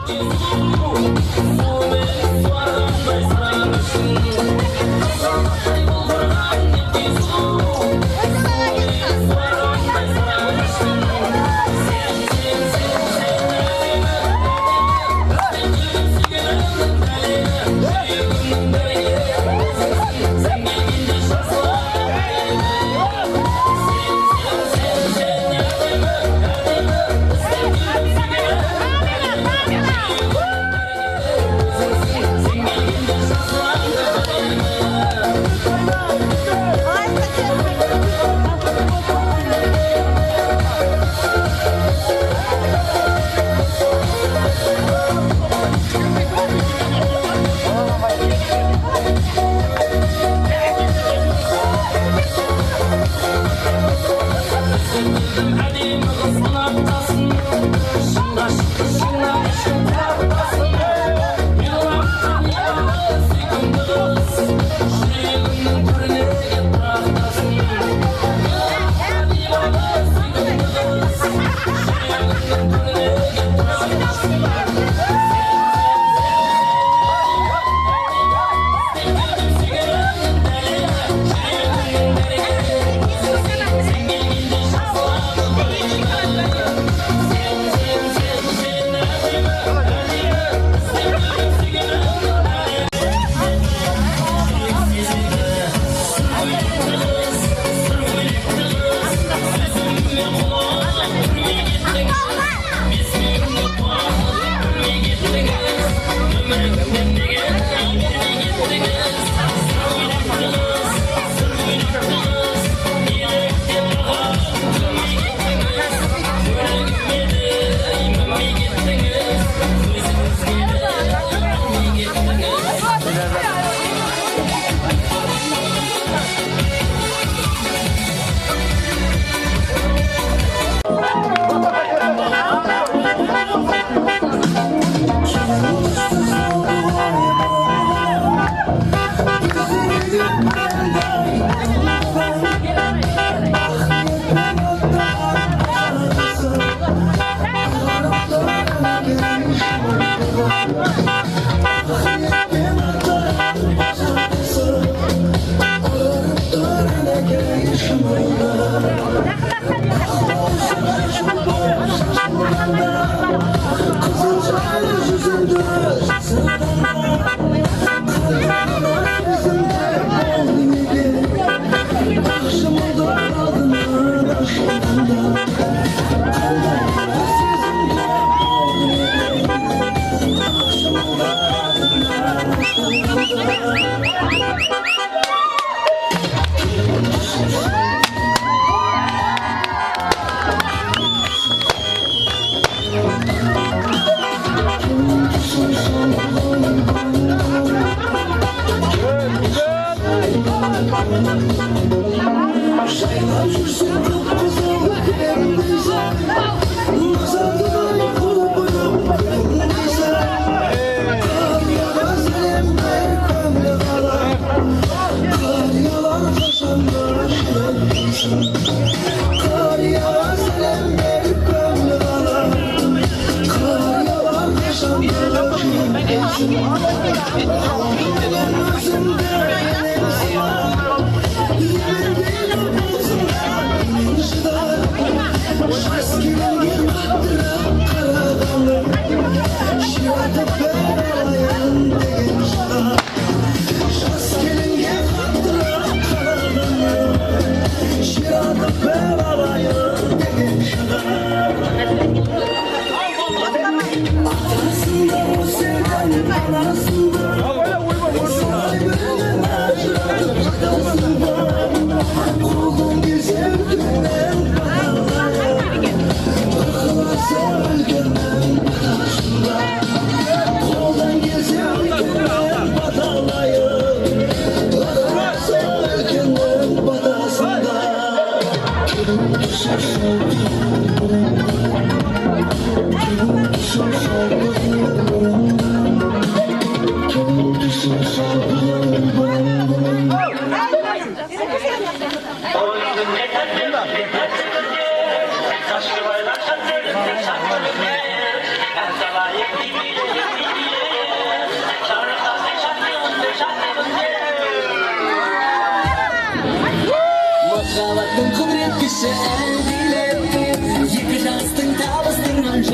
Kaç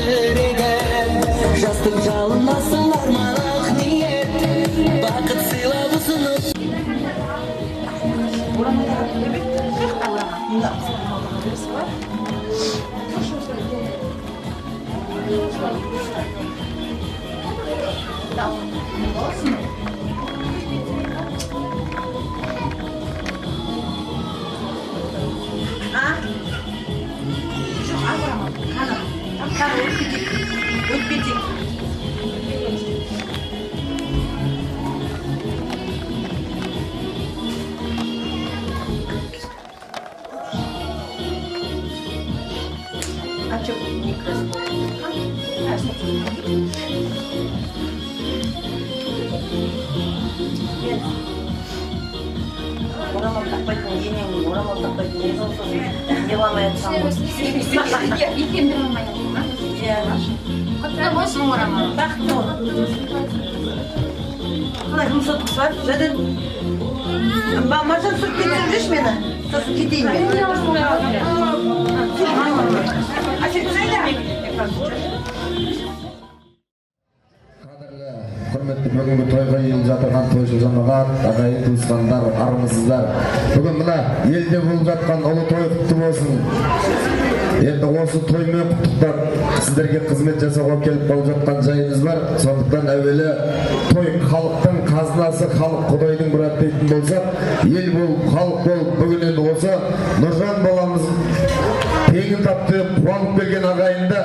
шіреген жастың жалындасын арман ниет бақыт сыйлап ұсынып 오라만 딱 봐도 얘는 오라만 딱 봐도 얘는 얘와만 Я икемдер алмаймын. Құтты болсын орамал. бақытты бол. Қалай жұмсатқысы бар? Жаден маржан сұрып кетсеңдерші мені. Сосын кетейін мен. Құрметті бүгінгі тойға ел жатырған тойшы жамағат, ағайын туысқандар, армысыздар. Бүгін мына елде болып жатқан ұлы той құтты болсын. Енді осы тоймен құттықтап сіздерге қызмет жасауға келіп болып жатқан жайымыз бар. Сондықтан әуелі той халықтың қазынасы, халық құдайдың мұраты дейтін болсақ, ел болып, халық болып, бүгін енді осы Нұржан баламыз тегін тапты, қуанып келген ағайынды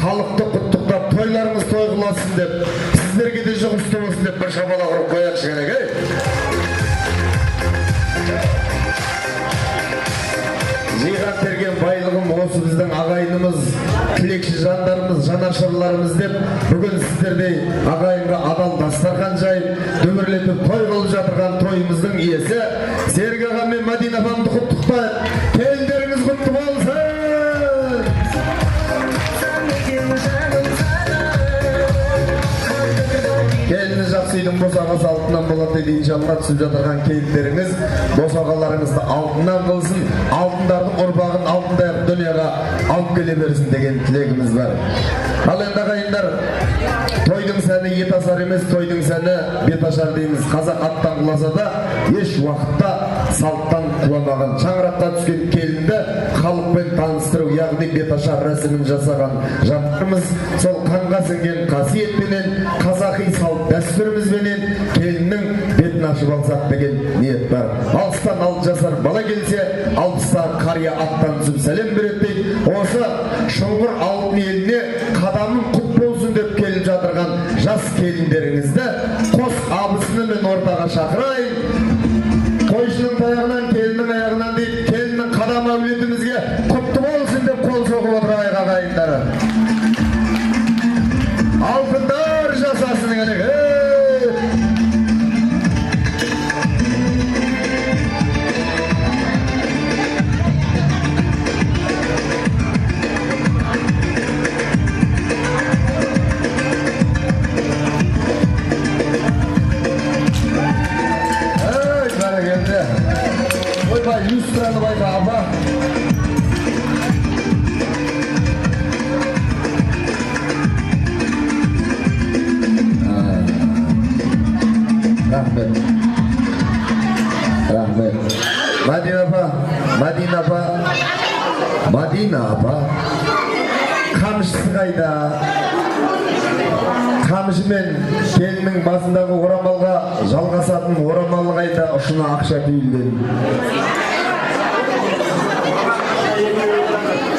халықты құттықтап тойларымыз той қыласын деп, сіздерге де жұғысты болсын деп бір шапалақ ұрып қояқшы керек, Жиған терген байлығым осы біздің ағайынымыз, тілекші жандарымыз, жанашырларымыз деп бүгін сіздердей ағайынға адал дастархан жайып, дөмірлетіп той қылып жатырған тойымыздың иесі Серік аға мен Мадина апамды құттықтайық. Келіндеріңіз құтты болсын. Келіні жақсы үйдің босағасы алтыннан болады дейді, иншалла түсіп жатырған келіндеріңіз босағаларыңызды алтыннан қылсын, алтындардың ұрпағын алтындай дүнияға алып келе берсін деген тілегіміз бар. Ал енді ағайындар, тойдың сәні ет асар емес, тойдың сәні бет ашар дейміз. Қазақ аттан құласа да еш уақытта салттан құламаған. Шаңыраққа түскен келінді халықпен таныстыру, яғни бет ашар рәсімін жасаған жастарымыз сол қанға сіңген қасиетпенен, қазақи салт дәстүрімізбенен келіннің бетін ашып алсақ деген ниет бар. Алыстан 6 жасар бала келсе, 60-тағы қария аттан түсіп сәлем береді дейді. Осы шұңғыр алтын еліне қадамын құт болсын деп келіп жатырған жас келіндеріңізді қос абысыны мен ортаға шақырайын. Қойшының таяғынан, келіннің аяғынан дейді, келіннің қадам әулетімізге құтты болсын деп қол соғып отырайық ағайындары. Алтындар жасасын керек. Ойбай, люстраны байқа, апа. Рахмет. Рахмет. Мадина апа. Қамшысы қайда? Қамшымен келіннің басындағы орамалға жалғасатын орамалы қайда, ұшына ақша түйілген.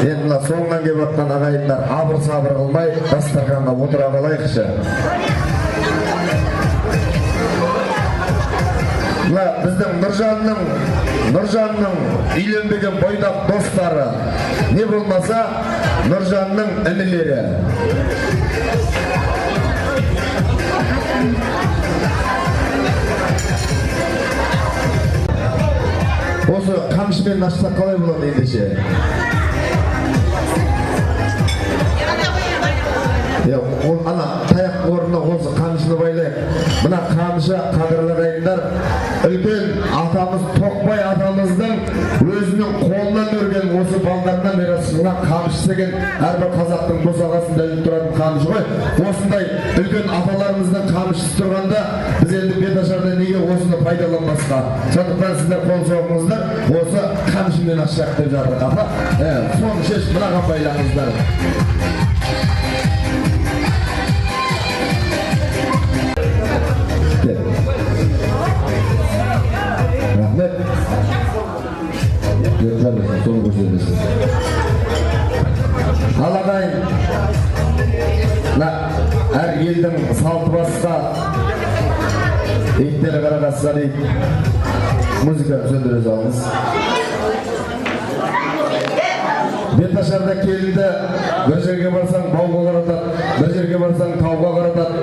Енді соңынан кеп атқан ағайындар абыр-сабыр қылмай дастарханға отыра қалайықшы. Біздің Нұржанның үйленбеген бойдақ достары, не болмаса Нұржанның інілері. Осы қамшымен ашсақ қалай болады ендеше? Ана таяқ орнына осы қамшыны байлайық. Мына қамшы, қадірлі ағайындар, үлкен атамыз Тоқбай атамыздың өзінің қолынан өрген осы балдар аталарынан бері сыңған қамшы деген әрбір қазақтың босағасында іліп тұратын қамшы ғой. Осындай үлкен аталарымыздың қамшысы тұрғанда біз енді беташарда неге осыны пайдаланбасқа? Сондықтан сіздер қол соғыңыздар, осы қамшымен ашсақ деп жатыр апа. Соны шеш мынаған байлаңыздар. Рахмет. Соны көрсетесіз. Ал ағайын, әр елдің салты басқа иттері қарағасқа дейді. Музыка сөндіре салыңыз. Беташарда келінді бір жерге барсаң бауға қаратады, бір жерге барсаң тауға қаратады,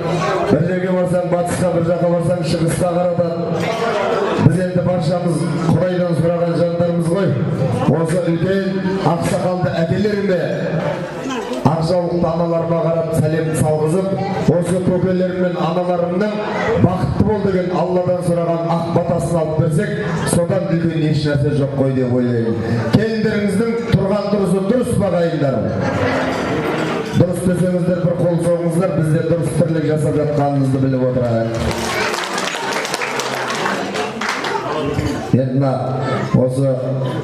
бір жерге барсаң батысқа, бір жаққа барсаң шығысқа қаратады. Біз енді баршамыз Құдайдан сұраған жандарымыз ғой. Осы үлкен ақсақалды әкелеріме, ақжаулықты аналарыма қарап сәлем салғызып, осы көкелерім мен аналарымның бақытты бол деген Алладан сұраған ақ батасын алып берсек, содан үлкен еш нәрсе жоқ қой деп ойлаймын. Келіндеріңіздің тұрған тұрысы дұрыс па ағайындар? Дұрыс десеңіздер бір қол соғыңыздар, бізде дұрыс тірлік жасап жатқанымызды біліп отырайық. Енді осы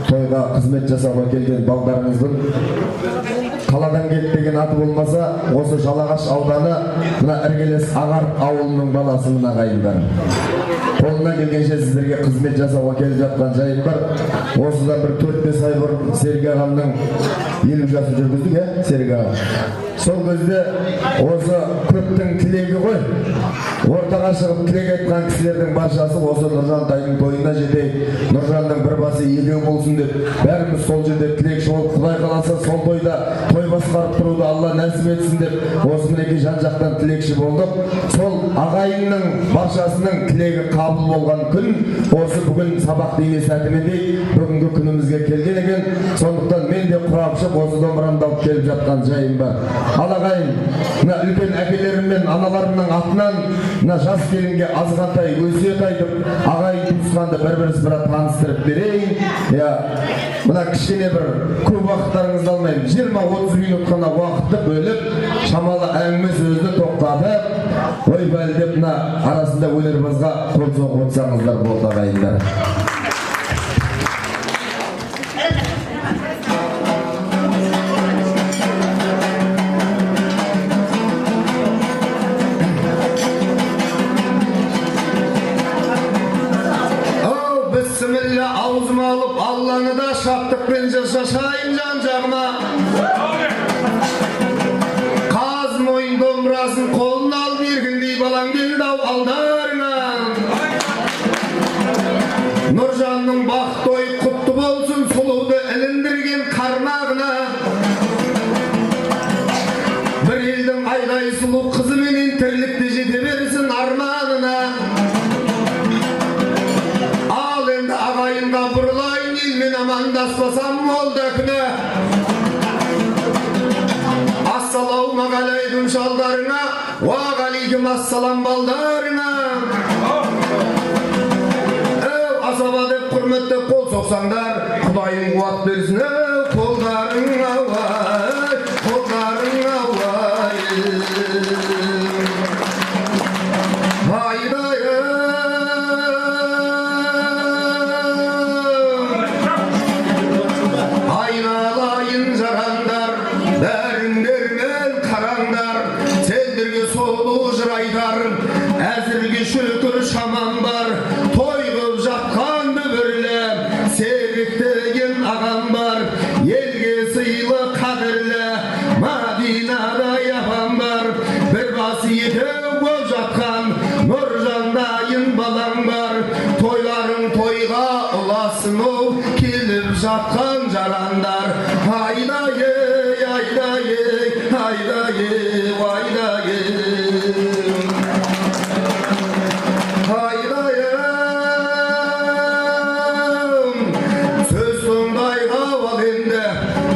тойға қызмет жасауға келген балдарыңыздың қаладан келді деген аты болмаса, осы Жалағаш ауданы мына іргелес Ағар ауылының баласы мына ағайындар. Қолынан келгенше сіздерге қызмет жасауға келіп жатқан жайым бар. Осыдан бір 4-5 ай бұрын Серік ағамның 50 жасын жүргіздік, Серік ағам. Сол кезде осы көптің тілегі ғой. Ортаға шығып тілек айтқан кісілердің баршасы осы Нұржан тайдың тойына жетейік, Нұржанның бір басы екеу болсын деп, бәріміз сол жерде тілекші болып, Құдай қаласа сол тойда той басқарып тұруды Алла нәсіп етсін деп, осы мінекей жан-жақтан тілекші болдық. Сол ағайынның баршасының тілегі қабыл болған күн, осы бүгін сабақ дейме сәтімендей бүгінгі күнімізге келген екен. Сондықтан мен де құрапшып осы домбырамды алып келіп жатқан жайым бар. Ал ағайын, мына үлкен әкелерім мен аналарымның атынан мына жас келінге азғантай өсиет айтып, ағайын туысқанды бір-бірісі таныстырып берейін. Мына кішкене бір көп уақыттарыңызды алмаймын. 20-30 минут қана уақытты бөліп, шамалы әңгіме сөзді тоқтатып, ой-бәл деп мына арасында өнерпазға қол соғып отырсаңыздар болды ағайындар. Аузыма алып, Алланы да шаттықпен шашайын жан-жағыма. Қаз мойын домбырасын қолына алып ергендей балаң келді ау алдарыңа. Нұржанның бақ тойы құтты болсын, сұлуды іліндірген қармағына. Бір елдің айдай сұлу қызыменен тірлікті жете берсін арманына. Ағайынға бұрылайын, елмен амандаспасам молда күні. Ассалаумағалейкум шалдарыңа, уағалейкум ассалам балдарыңа. Асаба деп құрметті қол соқсаңдар, Құдайым қуат берсін, қолдарыңа уай, қолдарыңа уай. Әзірге шүкір шаман бар, той қып жатқан дүбірлі, Серік деген ағам бар, елге сыйлы қадірлі, Мадинада япам бар, бір басы етеу болып жатқан, Нұржандайын балам бар, тойларың тойға ұласыну, келіп жатқан жарандар, айдай-ей, айдай-ей, айдай-ей, айдай-ей.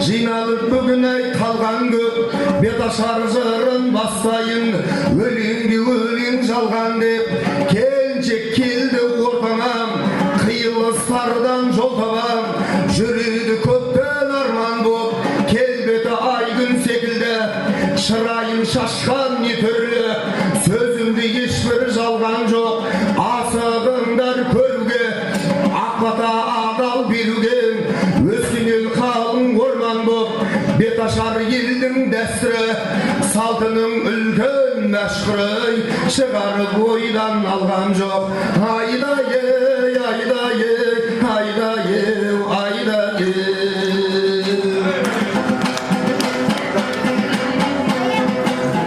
Жиналып бүгін ай қалған көп, беташар жырын бастайын, өлеңге өлең жалған деп, келіншек келді ортаңам, қиылыстардан жол табам, жүреді көптен арман боп, Ағайын шашқан не түрлі, сөзімді ешбір жалған жоқ. Асығыңдар көруге, ақбата адал беруге, өскен ел қалың орман боп, бет ашар елдің дәстүрі, салтының үлкен мәшһүрі, шығарып ойдан алған жоқ. Айда-ей, айда-ей, айда-ей, айда-ей.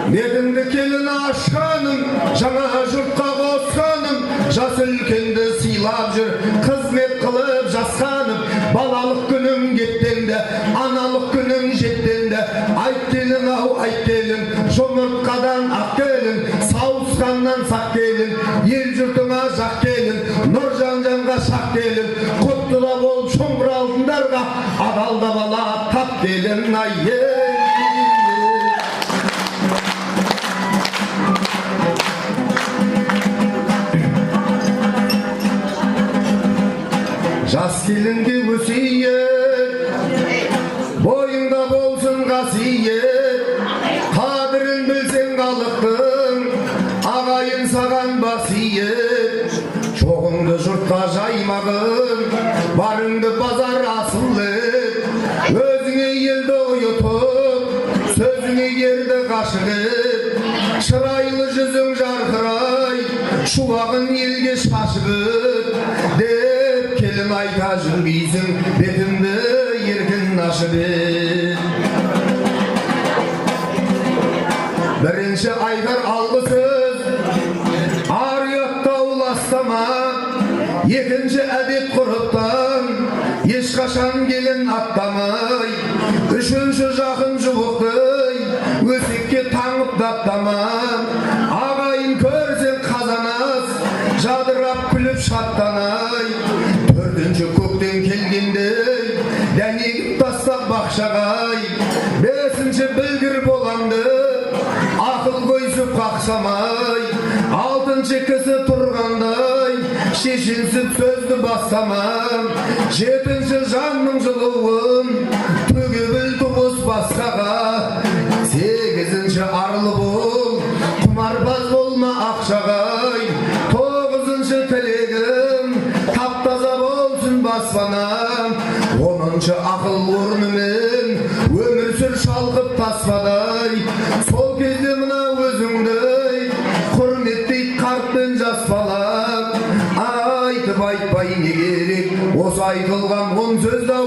Бетіңді келін ашқаным, жаңа жұртқа қосқаным, жас үлкенді сыйлап жүр, қызмет қылып жасқаным. Балалық күнім кеттенді, аналық күнім жеттенді. Айт келін ау, айт келін, жұмыртқадан ақ келін, сауысқаннан сақ келін, ел жұртыңа жақ келін, нұр жан-жанға шақ келін. Құтты да болып шоңғыр алтындарға, адалда бала тап келін. Ай-ей. Жас келінге өсиет, бойыңда болсын қасиет, қадірін білсең халықтың, ағайын саған басиет. Жоғыңды жұртқа жаймағын, барыңды базар асыл ет, өзіңе елді ұйытып, сөзіңе ерді ғашық ет. Шырайлы жүзің жарқырай, шуағын елге шашып ет, келін айта жүргейсің, бетімді еркін ашып ет. Бірінші айтар алғы сөз, ар ұяттау ластама. Екінші әдет ғұрыптан, ешқашан келін аттамай. Үшінші жақын жұбықтай, өсекке таңып даттама. Ағайын көрсең қазанас, жадырап күліп шаттанай. Төртінші көктен келгендей, дәнегіп тастап бақшағай. Бесінші білгір боламды, ақыл көйсіп қақсамай. Алтыншы кісі тұрғандай, шешінсіп сөзді бастамам. Жетінші жанның жылуын, төге біл туғыз басқаға. Сегізінші арлы бол, құмарбаз болма ақшағай. Тоғызыншы тілегім, таптаза болсын баспанам. Оныншы ақыл орнымен, өмір сүр шалқып таспадай. Сол кезде мына өзіңдей, құрметтейді қарт пен жас балам. Айтып айтпай не керек, осы айтылған он сөздау,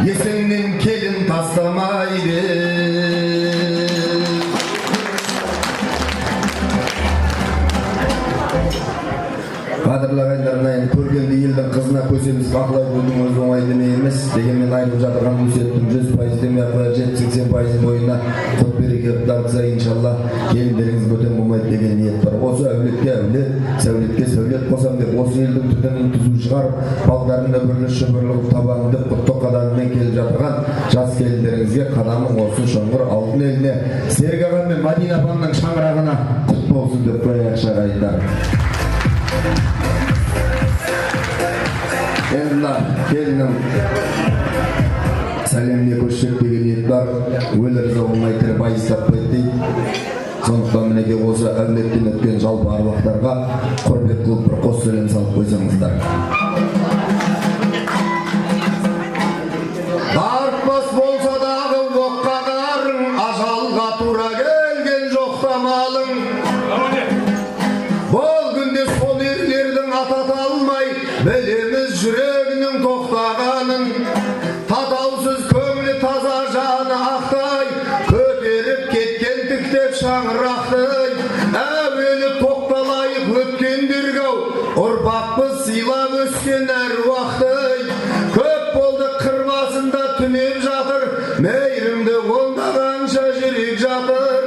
есіңнен келін тастамайды. Қадірлі ағайындарым, көргенде елдің қызына көсеміз бақылай білудің өзі оңай дүние емес. Дегенмен айтып жатырған өсиеттің 100% демей 70-80% бойына құт береке дарытса, иншалла келіндеріңіз бөтен болмайды деген ниет бар. Осы әулетке әулет, сәулетке сәулет қосам деп, осы елдің түтінін түзу шығарып, балдарында бірлі шүбірлік табанды құтты қадамымен келіп жатырған жас келіндеріңізге қадамың осы шоңғыр алтын еліне, Серік аға мен Мадина апамның шаңырағына құт болсын деп қояйықшы ағайындар. Енді келінім сәлеміне көшсек деген ниет бар. Өлер соғылмай тірі байыз таппайды дейді. Сондықтан мінеке осы әулеттен өткен жалпы аруақтарға құрмет қылып бір қос сәлем салып қойсаңыздар. Артпас болса дағы оққа қарың, ажалға тура келген жоқтамалың. Бұл күнде сол ерлердің атата алмай, білеміз жүрегінің тоқтағанын. Татаусыз көңілі таза жаны ақтай, көтеріп кеткен тіктеп шаңырақтай. Әуелі тоқталайық өткендерге-ау, ұрпақпыз сыйлап өскен әруақтай. Көп болды қырбасында түнеп жатыр, мейірімді ондағанша жүрек жатыр.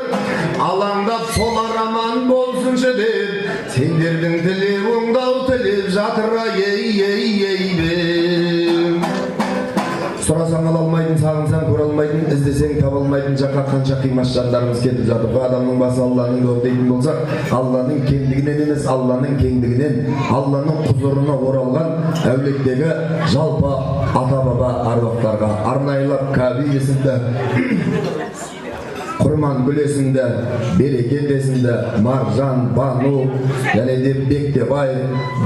Алаңдап солар аман болсыншы деп, сендердің тілеп оңдау тілеп жатыр. Сұрасаң ала алмайтын, сағынсаң көре алмайтын, іздесең таба алмайтын жаққа қанша қимас жандарымыз кетіп жатыр. Адамның басы Алланың дөп дейтін болсақ, Алланың кеңдігінен емес, Алланың кеңдігінен, Алланың құзырына оралған әулеттегі жалпы ата-баба аруақтарға арнайылап Кәби есімді Құрман Гүлесінде, Берекетесінде, Маржан, Бану, және де Бектебай,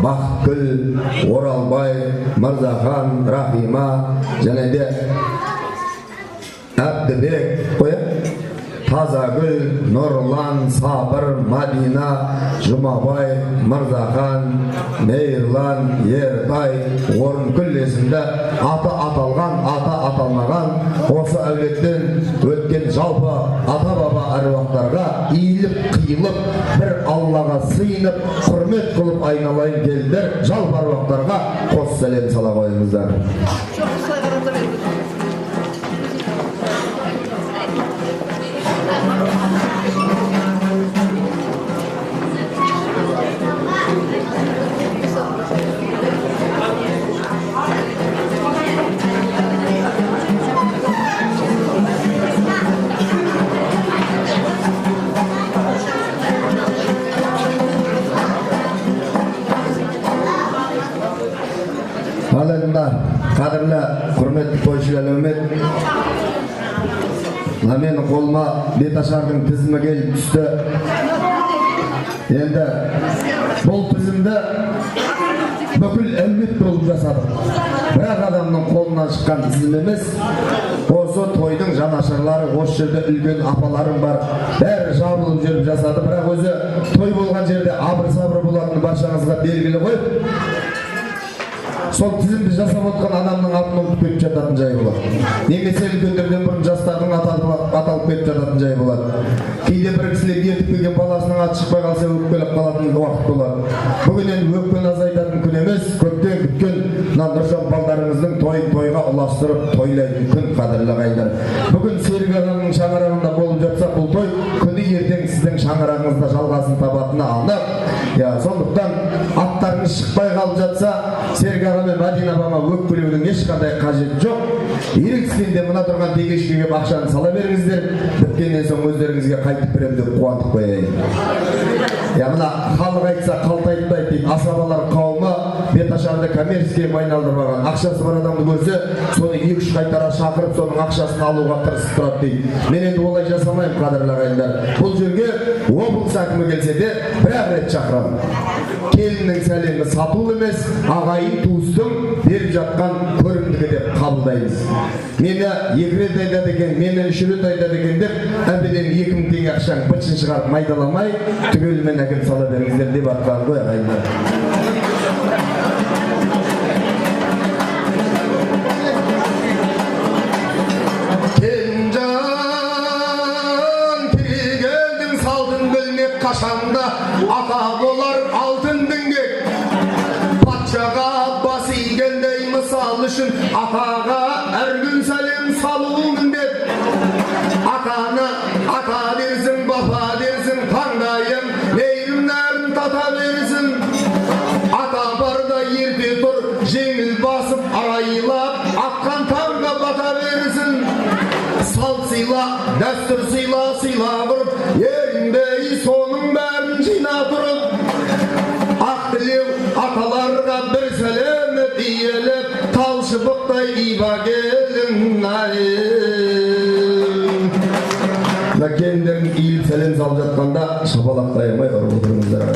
Бақгүл, Оралбай, Мырзахан, Рахима, және де Әбдібек, Тазагүл, Нұрлан, Сабыр, Мадина, Жұмабай, Мырзахан, Мейірлан, Ертай, Орынкүл есімді аты аталған, аты аталмаған осы әулеттен өткен жалпы ата-баба әруақтарға иіліп, қиылып, бір Аллаға сыйынып, құрмет қылып айналайын келдер. Жалпы әруақтарға қос сәлем сала қойыңыздар. Қадірлі құрметті тойшыл әлеумет, менің қолыма Беташардың тізімі келіп түсті. Енді бұл тізімді бүкіл әлеумет болып жасадық. Бірақ адамның қолынан шыққан тізім емес. Осы тойдың жанашырлары, осы жерде үлкен апаларым бар, бәрі жабылып жүріп жасады. Бірақ өзі той болған жерде абыр-сабыр болатыны баршаңызға белгілі ғой. Сол тізімді жасап отқан адамның атын ұмытып кетіп жататын жайы болады. Немесе үлкендерден бұрын жастардың аталып кетіп жататын жайы болады. Кейде бір кісілер ертіп келген баласының аты шықпай қалса өкпелеп қалатын уақыт болады. Бүгін енді өкпені азайтатын күн емес, көптен күткен Нұржан балдарыңыздың тойға ұластырып тойлайтын күн, қадірлі ағайындар. Бүгін Серік ағаның шаңырағында болып жатса, бұл той күні ертең сіздің шаңырағыңызда жалғасын табатыны анық. Сондықтан аттарыңыз шықпай қалып жатса, Серік аға мен Мадина апама өкпелеудің ешқандай қажеті жоқ. Еріксізде мына тұрған тегешкеге ақшаны сала беріңіздер. Біткеннен соң өздеріңізге қайтып беремін деп қуантып қояйын. Мына халық айтса қалтайтпайды дейді. Асабалар қауымы Беташарды коммерческийге айналдырмаған. Ақшасы бар адамды көрсе, соны 2-3 қайтара шақырып, соның ақшасын алуға тырысып тұрады дейді. Мен енді олай жасамаймын, қадірлі ағайындар. Бұл жерге облыс әкімі келсе де бір-ақ рет шақырамын. Келіннің сәлемі сату емес, ағайын туыстың беріп жатқан көрімдігі деп қабылдаймыз. Мені 2 рет айтады екен, мені 3 рет айтады екен деп, әбден 2000 теңге ақшаң бытшын шығарып майдаламай, түгелімен әкеп сала беріңіздер деп атқан ғой ағайындар. Қашанда ата болар алтын діңгек, патшаға бас игендей мысал үшін атаға әр күн сәлем салу міндет. Атаны ата дерсің, баба дерсің, таңдайын мейірімдерін тата берсін. Ата барда ерте тұр, жеңіл басып арайлап, аққан таңға бата берсін. Сал сыйла, дәстүр сыйла, сыйла бұрып, ерінбей соның бәрін жина тұрып. Ақ тілеу аталарға бір сәлем диелеп, талшыбықтай иба келдің Кендерін иіліп сәлем салып жатқанда шапалақтай алмай ұрып отырыңыздар.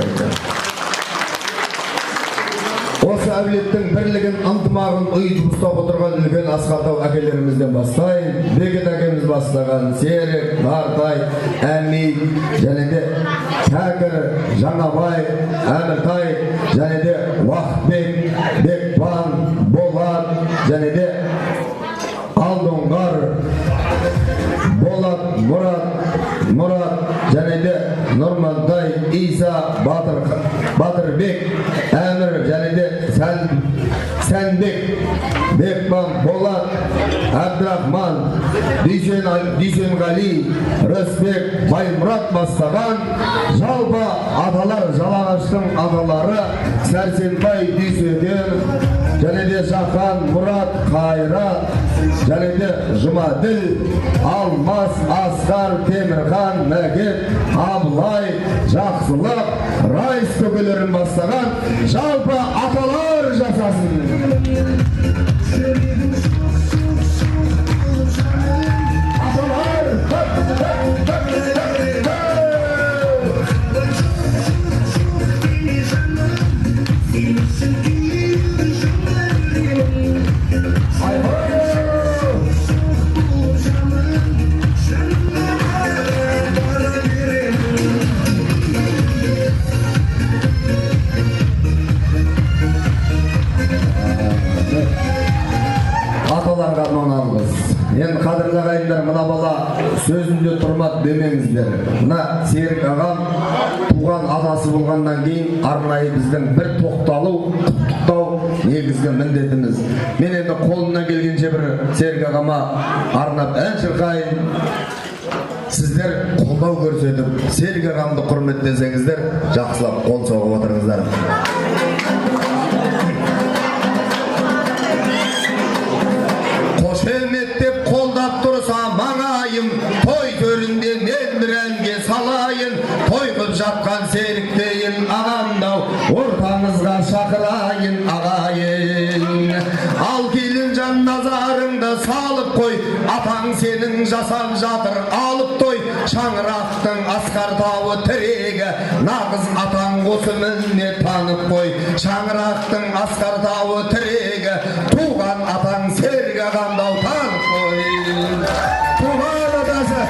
Осы әулеттің бірлігін, ынтымағын ұйытып ұстап отырған үлкен Асқартау әкелерімізден бастайын. Бекет әкеміз бастаған Серік, Нартай, Әми, және де Кәкір, Жаңабай, Әміртай, және де Уақытбек, Бекбан, Болат, және де Алдоңғар, Болат, Мұрат, және де Нұрмантай, Иса, Батырбек, Әмір, және де Сәнбек, Бекбан, Болат, Әбдірахман, Дүйсенғали, Рысбек, Баймұрат бастаған жалпы аталар, Жалағаштың аталары Сәрсенбай, Дүйсенген, және де Жақан, Мұрат, Қайрат, және де Жұмаділ, Алмас, Асқар, Темірхан, Мәгет, Абылай, Жақсылық, Райс көкелерін бастаған жалпы аталар жасасын. Аталар! жат демеңіздер. Мына Серік ағам туған атасы болғаннан кейін арнайы біздің бір тоқталу, құттықтау негізгі міндетіміз. Мен енді қолымнан келгенше бір Серік ағама арнап ән шырқайын. Сіздер қолдау көрсетіп, Серік ағамды құрметтесеңіздер, жақсылап қол соғып отырыңыздар. Қошеметтеп қолдап тұрса маңайым, той төрінде мен бір әнге салайын. Той қып жатқан Серіктейін ағамдау, ортаңызға шақырайын ағайын. Ал келін жан назарыңды салып қой, атаң сенің жасап жатыр алып той. Шаңырақтың асқар тауы тірегі, нағыз атаң осы мінне танып қой. Шаңырақтың асқар тауы тірегі, туған атаң Серік ағамдау танып қой. Туған атасы.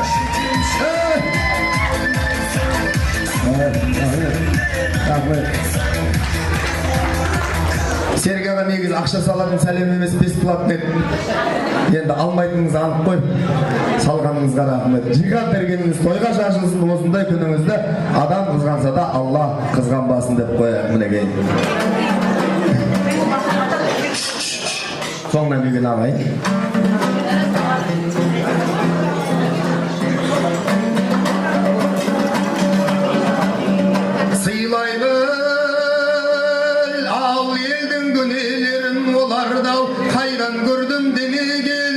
Серік аға негізі ақша салатын сәлем емес, бесплатный. Енді алмайтыныңыз анық қой. Салғаныңызға рахмет. Жиған бергеніңіз тойға шашылсын, осындай күніңізді адам қызғанса да Алла қызғанбасын деп қояйық мінекей. Соңынан келген ағай. Қайдан көрдім демеген,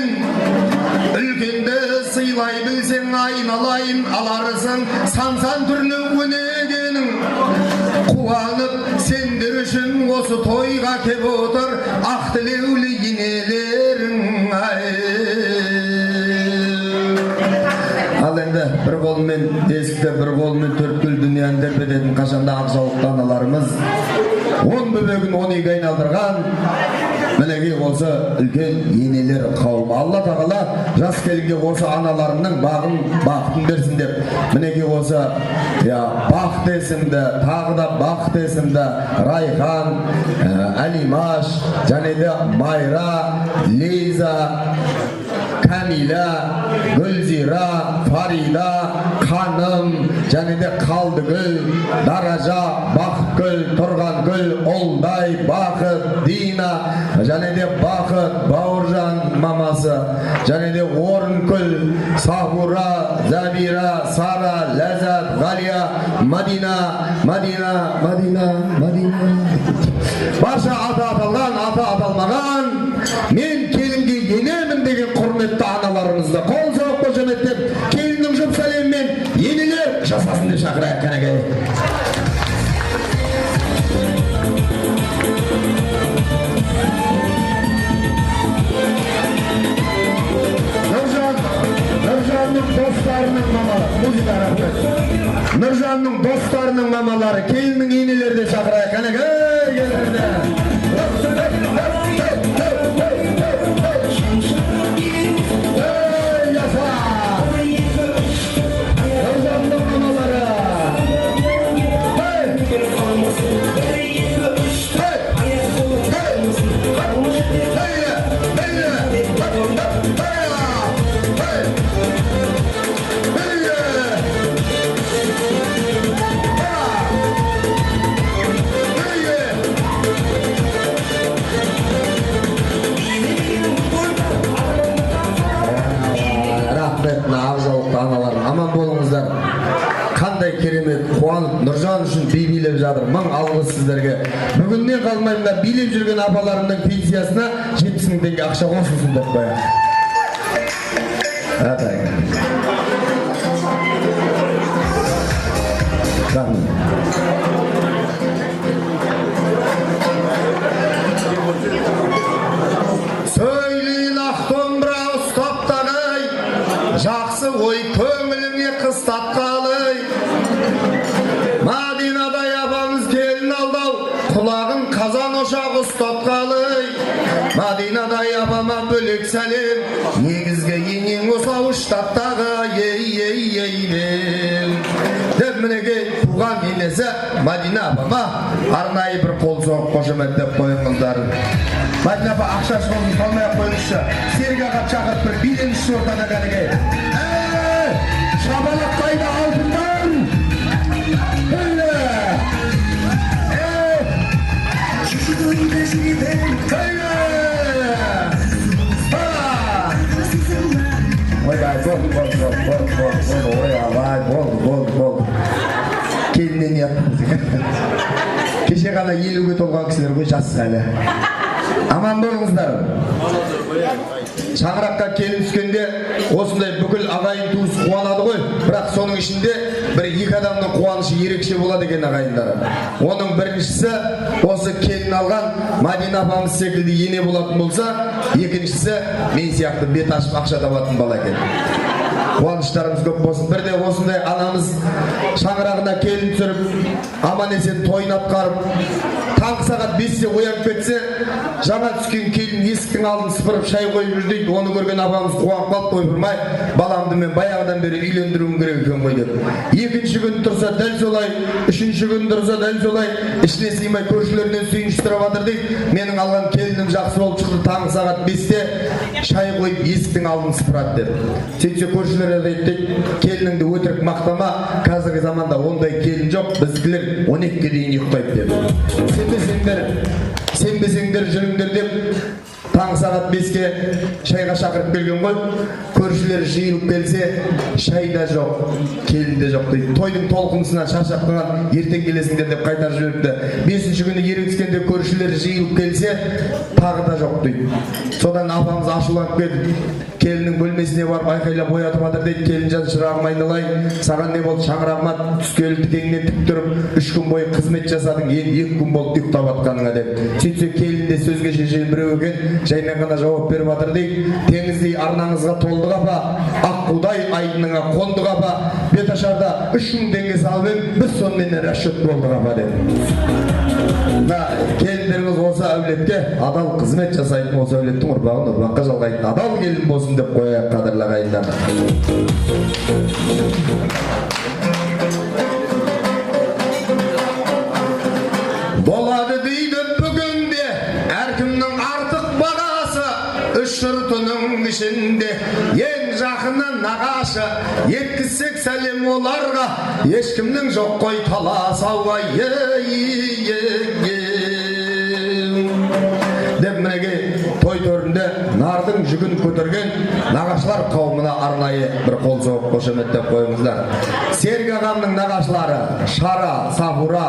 үлкенді сыйлай білсең айналайын, аларысың сан-сан түрлі өнегенің. Қуанып сендер үшін осы тойға кеп отыр ақ тілеулі енелерің. Ал енді бір қолымен есікті, бір қолымен төрткүл дүнияны тербететін қашанда ақжауықты аналарымыз 10 бөбегін 12 айналдырған мінекей осы үлкен енелер қауым. Алла тағала жас келінге осы аналарының бақытын берсін деп мінекей осы бақыт есімді, тағы да бақыт есімді Райхан, Алимаш, және де Майра, Лейза, Камила, Гүлзира, Фарида, Қаным, және де Қалдыгүл, Даража, Бақытгүл, Тұрғангүл, Олдай, Бақыт, Дина, және де Бақыт, Бауыржан мамасы, және де Орынкүл, Сахура, Забира, Сара, Ләззат, Ғалия, Мадина. Барша аты аталған, аты аталмаған, мен келінге енемін деген құрметті аналарымызды қол соғып қошеметтеп, келіннің жұп сәлемімен енелер жасасын деп шақырайық қанекей. Нұржанның достарының мамалары, келіннің енелері де шақырайық қанекей. Аман болыңыздар. Қандай керемет қуанып Нұржан үшін би билеп жатыр. Мың алғыс сіздерге. Бүгіннен қалмаймын, билеп жүрген апаларымның пенсиясына 70.000 теңге ақша қосылсын деп қояйық. Сөйлейін ақ домбыра ұстап тағай, жақсы ой көңіліңе қыстатқалы. Мадинадай апамыз келін алдау, құлағын қазан ошақ ұстатқалы. Мадинадай апама бөлек сәлем, негізгі енең осы Штаттағы ей-ей-ей-ей деп мінекей туған енесі Мадина апама арнайы бір қол соғып қошеметтеп қойыңыздар. Мадина апа ақша шығуын қалмай-ақ қойыңызшы. Серік аға шақырып бір биленіші ортада кәдеге. Şabalak kayda altından. Öyle. Öyle. Болды. Келіннен яттыңыз. Кеше ғана 50-ге толған кісілер ғой, жас әлі. Аман болыңыздар. Шаңыраққа келіп түскенде осындай бүкіл ағайын туыс қуанады ғой, бірақ соның ішінде бір екі адамның қуанышы ерекше болады екен ағайындары. Оның біріншісі осы келін алған Мадина апамыз секілді ене болатын болса, екіншісі мен сияқты бет ашып ақша табатын бала екен. Қуаныштарымыз көп болсын. Бірде осындай анамыз шаңырағына келін түсіріп, аман есен тойын атқарып, таңғы сағат 5-те оянып кетсе, жаңа түскен келін есіктің алдын сыпырып шай қойып жүр дейді. Оны көрген апамыз қуанып қалып, ойпырмай, баламды мен баяғыдан бері үйлендіруім керек екен ғой деп. Екінші күн тұрса дәл солай, үшінші күн тұрса дәл солай, ішіне сыймай көршілерінен сүйінші сұрап жатыр дейді. Менің алған келінім жақсы болып шықты, таңғы сағат 5-те шай қойып есіктің алдын сыпырады деп. Сөйтсе көршілер дейді, келініңді өтірік мақтама, қазіргі заманда ондай келін жоқ, біздікілер 12-ге дейін ұйықтайды деп. Сенбесеңдер жүріңдер деп таңғы сағат 5-ке шайға шақырып келген ғой. Көршілер жиылып келсе, шай да жоқ, келін де жоқ дейді. Тойдың толқынысынан шаршап қалған, ертең келесіңдер деп қайтарып жіберіпті. 5-ші күні ерегіскенде көршілер жиылып келсе, тағы да жоқ дейді. Содан апамыз ашуланып келді. Келіннің бөлмесіне барып айқайлап оятып жатыр дейді. Келінжан, шырағым айналайын, саған не болды? Шаңырағыма түскелі тікеңнен тік тұрып 3 күн бойы қызмет жасадың, енді 2 күн болды ұйықтап жатқаныңа деп. Сөйтсе келін де сөзге шешен біреу екен, жаймен ғана жауап беріп жатыр дейді. Теңіздей арнаңызға толдық апа, аққудай айдыныңа қондық апа, Беташарда 3000 теңге салып ем, біз сонымен расчет болдық апа деп. Келіндеріңіз осы әулетке адал қызмет жасайтын, осы әулеттің ұрпағын ұрпаққа жалғайтын адал келін болсын деп қояйық, қадірлі ағайындар. Болады дейді бүгінде әркімнің артық бағасы, үш жұртының ішінде ең жақыны нағашы. Еткізсек сәлем оларға, ешкімнің жоқ қой таласауға. Деп мінеге той төрінде нардың жүгін көтерген нағашылар қауымына арнайы бір қол соғып қошеметтеп қойыңыздар. Серік ағамның нағашылары Шара, Сафура,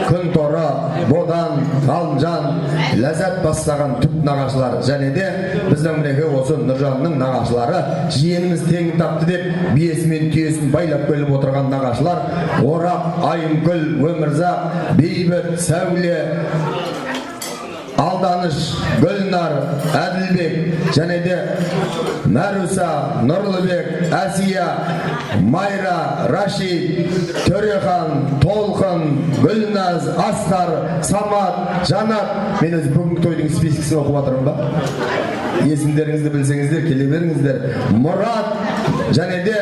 Күнторы, Бодан, Ғалымжан, Ләззат бастаған түп нағашылар, және де біздің мінеге осы Нұржанның нағашылары, жиеніміз теңін тапты деп биесімен түйесін байлап келіп отырған нағашылар Орақ, Айымгүл, Өмірзақ, Бейбіт, Сәуле, Алданыш, Гүлнар, Әділбек, және де Мәруса, Нұрлыбек, Әсия, Майра, Рашид, Төрехан, Толқын, Гүлназ, Асқар, Самат, Жанат. Мен өзі бүгінгі тойдың спискісін оқып жатырмын ба? Есімдеріңізді білсеңіздер, келе беріңіздер. Мұрат, және де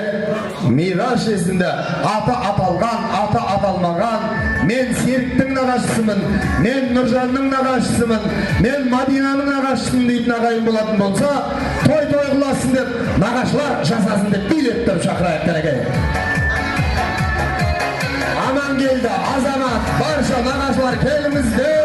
Мираш есімді, аты аталған, аты аталмаған. Мен Серіктің нағашысымын, мен Нұржанның нағашысымын, мен Мадинаның нағашысымын дейтін ағайын болатын болса, той қыласын деп, нағашылар жасасын деп билеттіп шақырайық кәреке. Аман келді, азамат, барша нағашылар келіңіздер.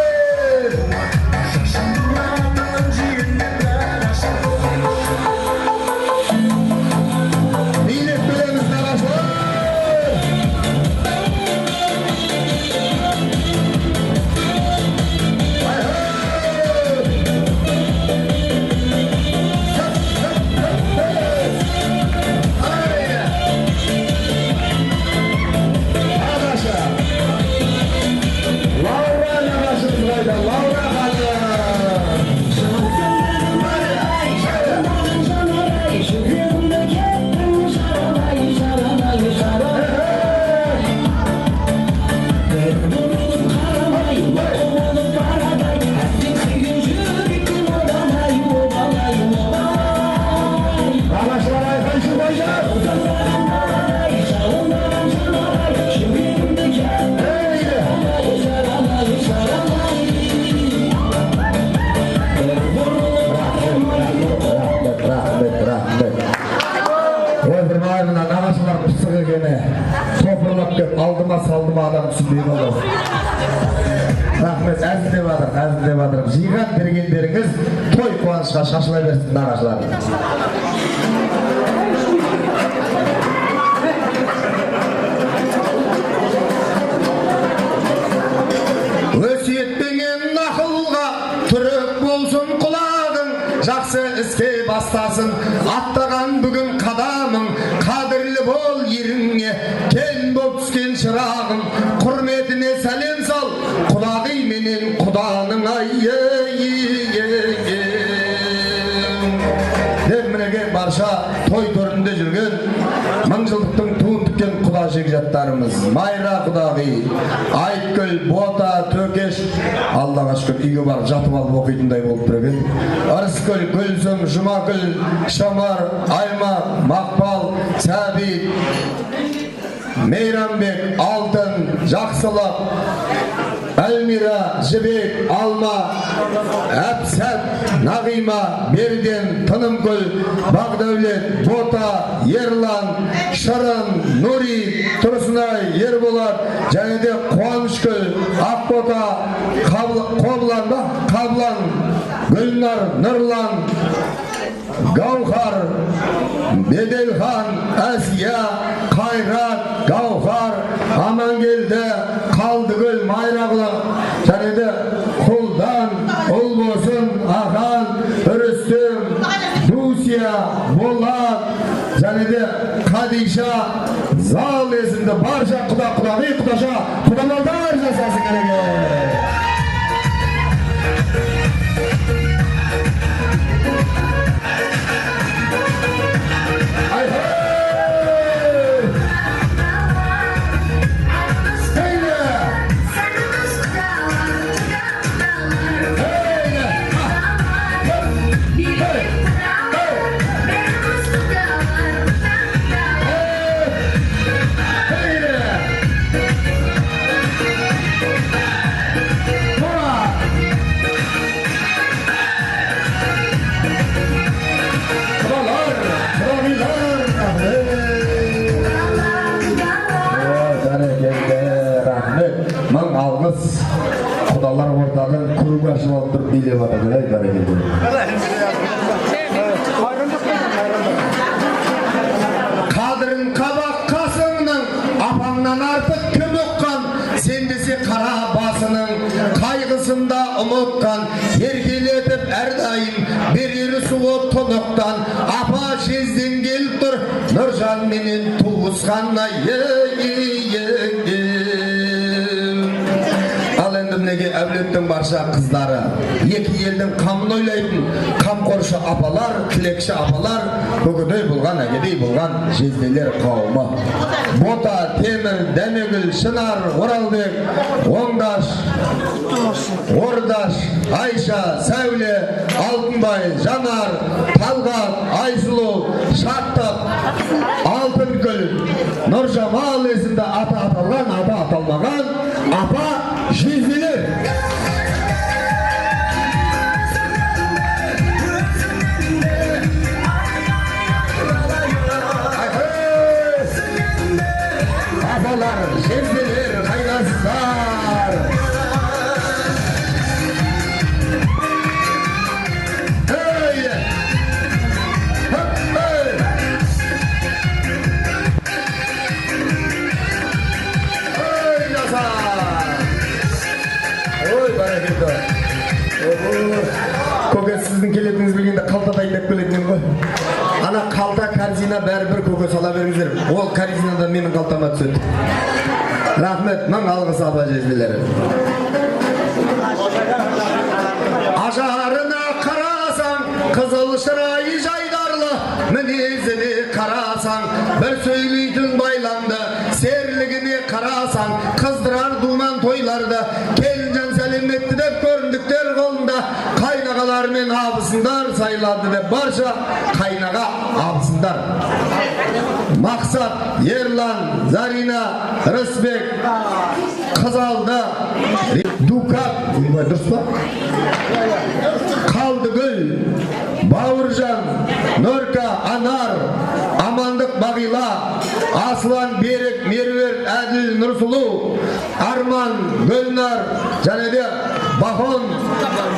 Laura nағашы адам түсінбей қалды. Рахмет, әзілдеп адырып. Жиған бергендеріңіз той қуанышқа шашыла берсін, нағашылар. Өсиетпенен ақылға түрік болсын құлағың, жақсы іске бастасын аттаған бүгін қадамың, қадірлі бол еріңе, кен боп түскен шырағың, құрметіне сәлем сал, құлағи менен құданың деп мінеге барша той төрінде жүрген мыңжылдықтың туын тіккен құда жекжаттарымыз Майра құдағи, Айткүл, Бота, Төкеш, Аллаға шүкір үйге барып жатып алып оқитындай болып тұр екен. Ырыскүл, Гүлсім, Жұмакүл, Шамар, Айма, Мақпал, Сәбит, Мейрамбек, Алтын, Жақсылық, Әлмира, Жібек, Алма, Әпсәт, Нағима, Берден, Тынымгүл, Бағдәулет, Бота, Ерлан, Шырын, Нури, Тұрсынай, Ерболат, және де Қуанышкүл, Ақбота, Қаблан, Гүлнар, Нұрлан, Гаухар, Беделхан, Әсия, Қайрат, Гаухар, Амангелді, Қалдыгүл, Майрағылы, және де Құлдан, Ұлбосын, Ахан, Үрістім, Дусия, Болат, және де Қадиша, Зал есімді барша құдағи құдаша, құдамалдар жасасын кереге. Мың алғыс құдалар ортадан күріп ашып алып тұрып билеп атады. Қадірін қабақ қасыңның, апаңнан артық кім ұққан, сен десе қара басының, қайғысында ұмытқан, еркелетіп әрдайым берері суы тұнықтан, апа шезден келіп тұр, Нұржан менен туысқанна Мінеге әулеттің барша қыздары, екі елдің қамын ойлайтын қамқоршы апалар, тілекші апалар, бүгідей болған, әгедей болған жезделер қауымы. Бота, Темір, Дәмегүл, Шынар, Оралбек, Оңдаш, Ордаш, Айша, Сәуле, Алтынбай, Жанар, Талғат, Айсұлу, Шаттық, Алтынгүл, Нұржамал есімді аты аталған, аты аталмаған, апа жезделер. Апалар, жезделер, қайнастар. Көкес сіздің келетіңіз білгенде қалта дайындап келетінен ғой. Ана қалта, корзина бәрі бір көке сала беріңіздер. Ол корзинадан менің қалтама түседі. Рахмет, мың алғыс апа жезделері. Ажарына қарасаң, қызыл шырайы жайдарлы, мінезіне қарасаң, бір сөйлейтін байланды, серлігіне қарасаң, қыздырар думан тойларды, келінжан сәлеметті деп көріндіктер қолында, қайнағалар мен абысындар сайлады деп барша қайнаға абысындар. Мақсат, Ерлан, Зарина, Рысбек, Қызалды, Дукат, дұрыс па? Қалдыгүл, Бауыржан, Нұрка, Анар, Амандық, Бағила, Аслан, Берік, Меруерт, Әділ, Айгүл Нұрсұлу, Арман, Гүлнар, және де Бахон,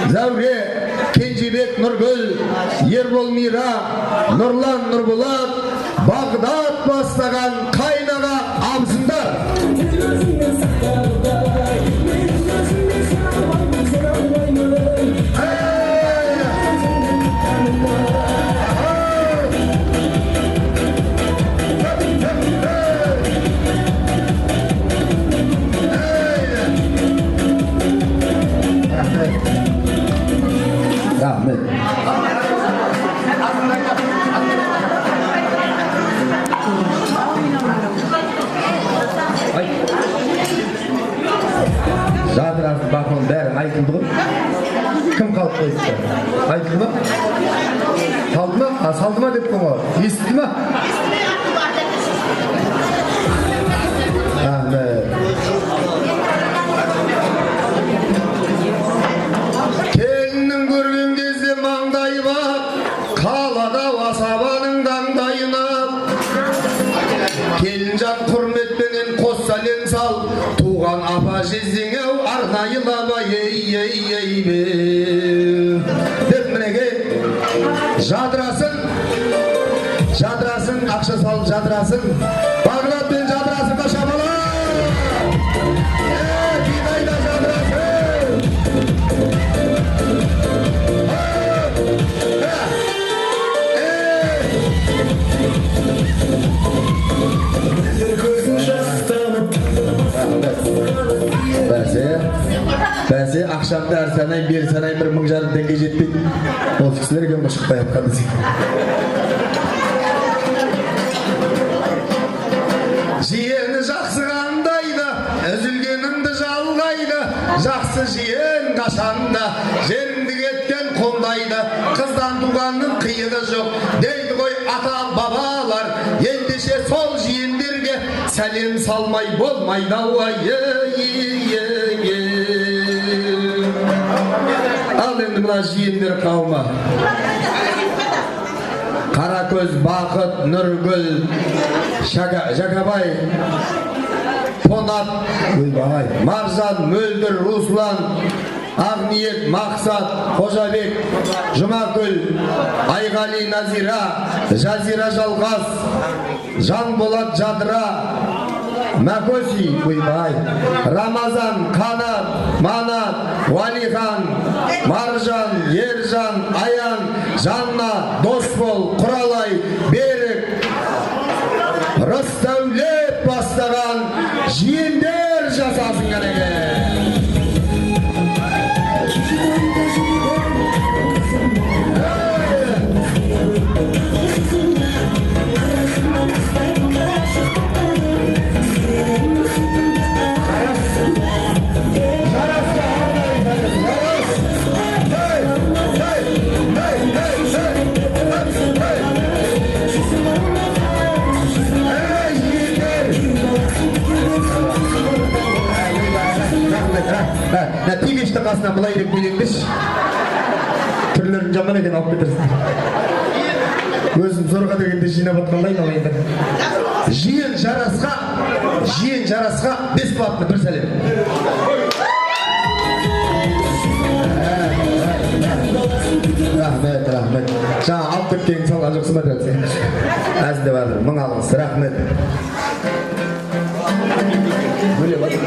Зәуре, Кенжебек Нұргүл, Ербол Мира, Нұрлан Нұрболат, Бағдат бастаған қайнаға абысындар. Rahmet. Жадырасың бақылың бәрі айтылды ғой. Кім қалып қойды? Айтылды ма? Салды ма? Салды ма деп қойма. Естіді ма? Рахмет. Келіннің көрген кезде маңдайы бақ, қалада асабаның даңдайына. Келінжан құрметпенен қос сәлем сал, туған апа жездеңеу арнайылаба ей деп мінеге жадырасын, ақша салып жадырасын, бағыратпен жадырасын да шабала. Бидайда жадырасын. Бәсе ақшамды әр санай, бер санай 1 жарым теңге жетпейді. Ол кісілерге шықпай атқан десек. Жиені жақсы қандайды, үзілгеніңді жалғайды. Жақсы жиен қашанда, жеріңді кеткен қондайды. Қыздан туғанның қиығы жоқ, дейді ғой ата бабалар. Ендеше сол жиендерге сәлем салмай болмайды ауай. Ал енді мына жиендер қауымы. Қаракөз, Бақыт, Нұргүл, Жақабай, Понат, Маржан, Мөлдір, Руслан, Ақниет, Мақсат, Қожабек, Жұмакүл, Айғали, Назира, Жазира Жалғас, Жанболат, Жадыра, Мәкөси, Рамазан, Қанат, Манат, Валихан, Маржан, Ержан, Аян, Жанна, Досбол, Құралай, Берік, Рыстәулет бастаған жиендер жасасын кәнеге. Нәтигешті қасына бұлай деп көйлеңдеш. Түрлерін жаман екен алып кетірсін. Өзім зорға дегенде жинап атқандайын алайынды. Жиен жарасқа бесплатны бір сәлем. Рахмет. Жаңа алып кеткен салған жоқсы ма дәлсен? Әзілде бардыр, мың алыңыз. Рахмет. Бөле бардыр.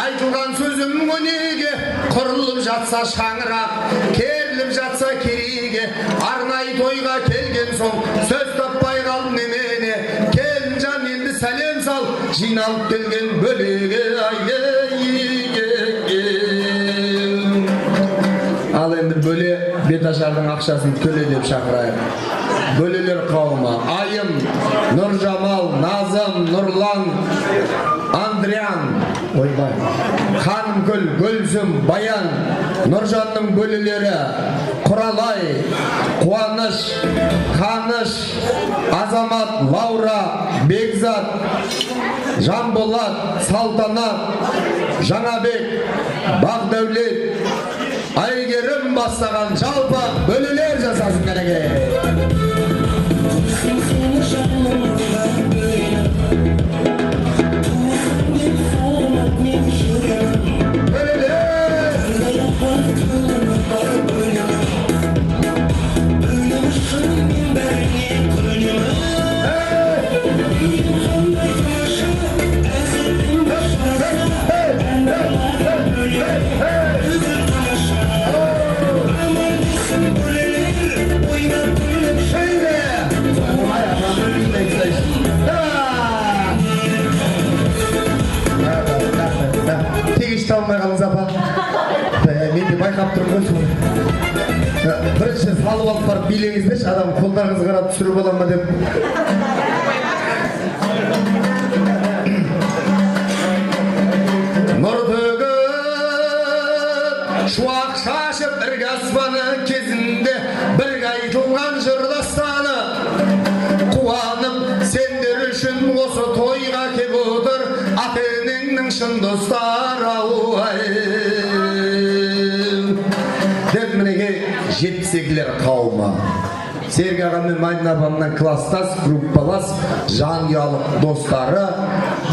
Айтылған сөзім өнеге, құрылып жатса шаңырақ, керіліп жатса кереге, арнайы тойға келген соң сөз таппай қалдым немене. Келінжан енді сәлем сал, жиналып келген бөлеге. Ал енді бөле беташардың ақшасын төле деп шақырайық. Бөлелер қауымы: Айым, Нұржамал, Назым, Нұрлан, Андриан, Ханымгүл, Гүлзім, Баян, Нұржанның бөлелері: Құралай, Қуаныш, Қаныш, Азамат, Лаура, Бекзат, Жанболат, Салтанат, Жаңабек, Бағдәулет, Айгерім бастаған жалпы бөлелер жасасын кәреге. байқап тұрмын ғой. Бірінші салып алып барып билеңіздерші, адам қолдарыңызға қарап түсіріп бола ма деп. Нұр төгіп шуақ шашып бірге аспаны кезінде бірге айтылған жырластаны қуанып сендер үшін осы тойға кеп отыр ата-енеңнің шын достары ау-ай деп мінеге 72-лер қауымы Серге аға мен Майдина апамның класстас, группалас, жанұялық достары.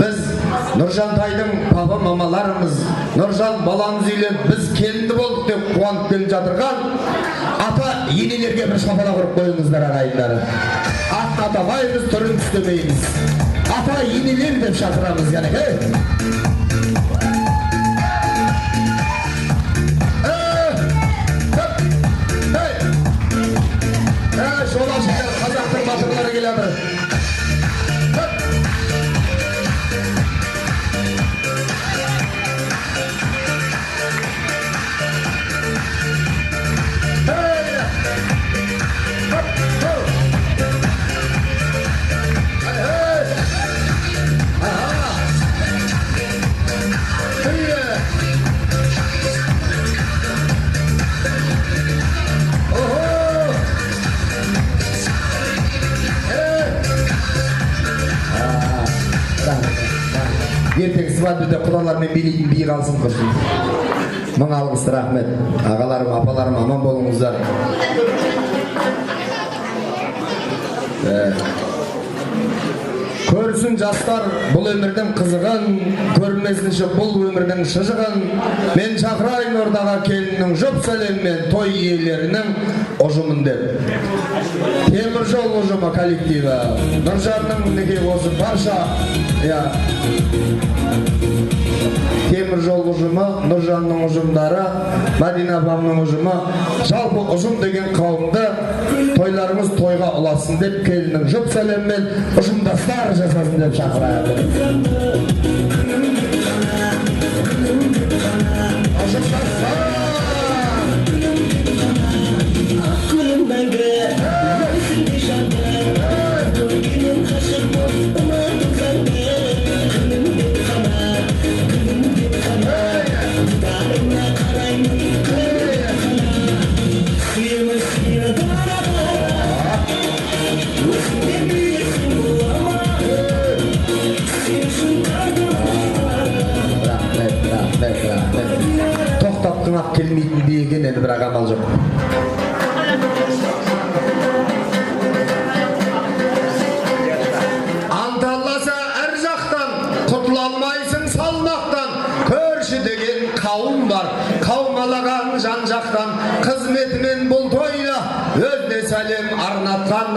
Біз Нұржантайдың папа мамаларымыз, Нұржан баламыз үйлеп, біз келінді болдық деп қуанып келіп жатырған ата енелерге бір шапалақ ұрып қойыңыздар ағайындары. Атын атамаймыз, түрін түстемейміз. Ата енелер деп шақырамыз яғни. Жолашықтар қазақтың батырлары келеді. Ертең свадьбада құдалармен билейтін би қалсын құрсын. Мың алғыс рахмет. Ағаларым, апаларым аман болыңыздар. Көрсін жастар бұл өмірдің қызығын, көрмесінші бұл өмірдің шыжығын. Мен шақырайын ордаға келіннің жұп сәлеммен той иелерінің ұжымын деп. Темір жол ұжымы коллективі. Нұржанның неге осы барша Темір жол ұжымы, Нұржанның ұжымдары, Мәдина апамның ұжымы, жалпы ұжым деген қауымды тойларымыз тойға ұласын деп келіннің жұп сәлеммен ұжымдастар жасасын деп шақырады. Тоқтап қыңап келмейтін биеген енді бірақ амал жоқ. Анталаса әр жақтан, құтыла алмайсың салмақтан. Көрші деген қауым бар, қаумалаған жан жақтан. Қызметімен бұл тойда өзіне сәлем арнатқан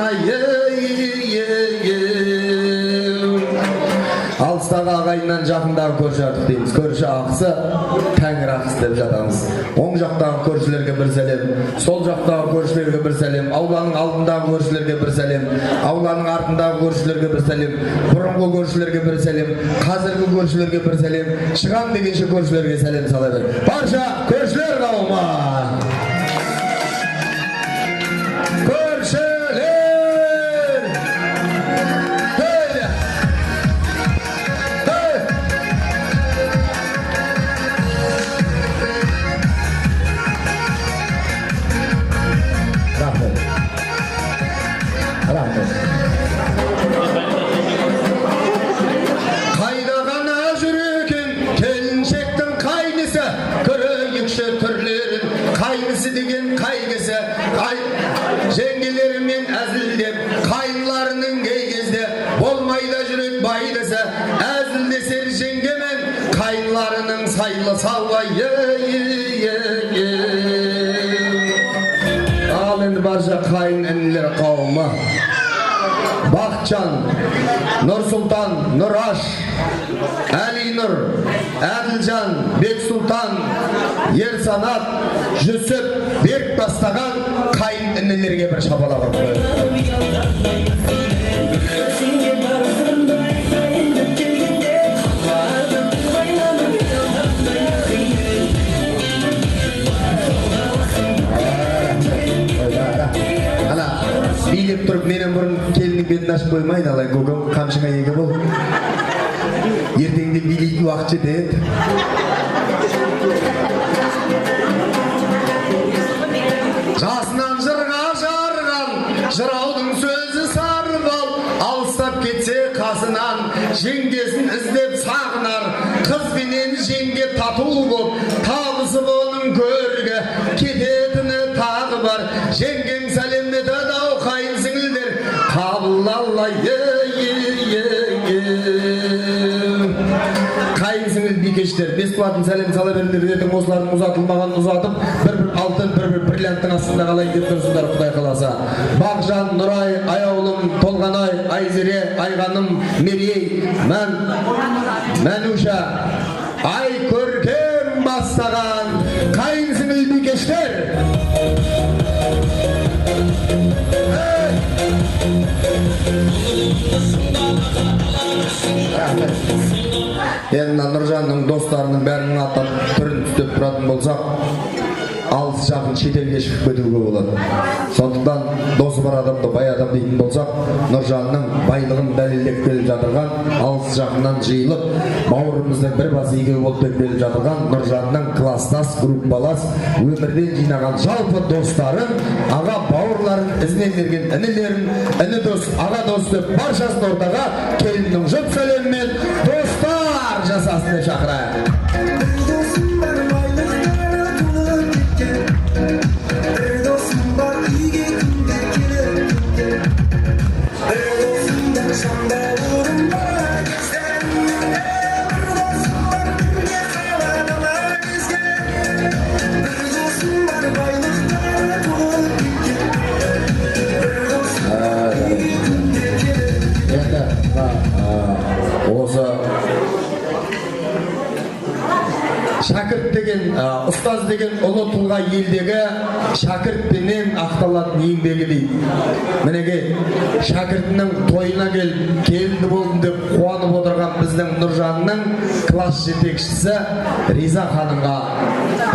алыстағы ағайыннан жақындағы көрші артық дейміз. Көрші ақысы, тәңір ақысы деп жатамыз. Оң жақтағы көршілерге бір сәлем, сол жақтағы көршілерге бір сәлем, ауланың алдындағы көршілерге бір сәлем, ауланың артындағы көршілерге бір сәлем, бұрынғы көршілерге бір сәлем, қазіргі көршілерге бір сәлем, шығам дегенше көршілерге сәлем сала бер. Барша көршілер қауымы! Қайда ғана жүр екен келіншектің қайнысы, көрейікші түрлерін, қайнысы деген қайнысы, жеңгелерімен әзілдеп, қайныларының кей кезде болмайда жүрек байдысы, әзілдесер жеңгемен қайныларының сайлы салва. Ал енді барша қайын інілер қауымы, Бақытжан, Нұрсұлтан, Нұраш, Әлинұр, Әділжан, Бексұлтан, Ерсанат, Жүсіп, Берк бастаған қайын інілерге бір шапалақ ұрып қойды. бетін ашып қоймайын, алай көкем қамшыңа еге бол. Ертеңде билейтін уақыт жетеді. Жасынан жырға жарған, жыраудың сөзі сарбал, алыстап кетсе қасынан, жеңгесін іздеп сағынар, қыз бенен жеңге тату боп, табысы оның көрге, кететіні тағы бар. Жеңгем сәлемет адау қайын сіңілдер, қабылалай қайын сіңіл бикештер, бесплатын сәлем сала беріңдер. Ертең осылардың ұзатылмаған ұзатып, бір-бір алтын, бір-бір бриллианттың астында қалай деп тұрсыңдар, Құдай қаласа. Бақжан, Нұрай, Аяулым, Толғанай, Айзере, Айғаным, Мерей, Мәнуша, Ай көркем бастаған қайын сіңіл бикештер. Енді Нұржанның достарының бәрінің аттап түрін түстеп тұратын болсақ, алыс жақын шетелге шығып кетуге болады. Сондықтан досы бар адамды бай адам дейтін болсақ, Нұржанның байлығын дәлелдеп келіп жатырған, алыс жақыннан жиылып, бауырымыздың бір басы екеу болып келіп жатырған Нұржанның класстас, группалас, өмірден жинаған жалпы достарын, аға бауырларын, ізінен ерген інілерін, іні дос, аға дос деп баршасын ортаға келіннің жұп сәлеммен достар жасасын деп шақырайық. Шәкірт деген, ұстаз деген ұлы тұлға елдегі шәкіртпенен ақталатын еңбегі дейді. Мінеге шәкіртінің тойына келіп, келінді болдым деп қуанып отырған біздің Нұржанның класс жетекшісі Риза ханымға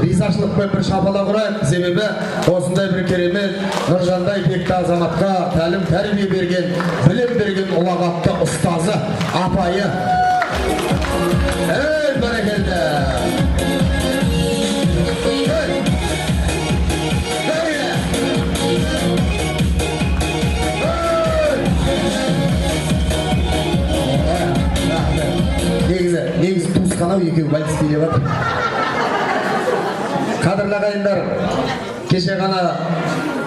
ризашылықпен бір шапалақ ұрайық. Себебі осындай бір керемет Нұржандай бекті азаматқа тәлім тәрбие берген, білім берген ұлағатты ұстазы, апайы. Бәрекелді. Негізі туысқанау екеу вальс билеп жатыр. Қадірлі ағайындар, кеше ғана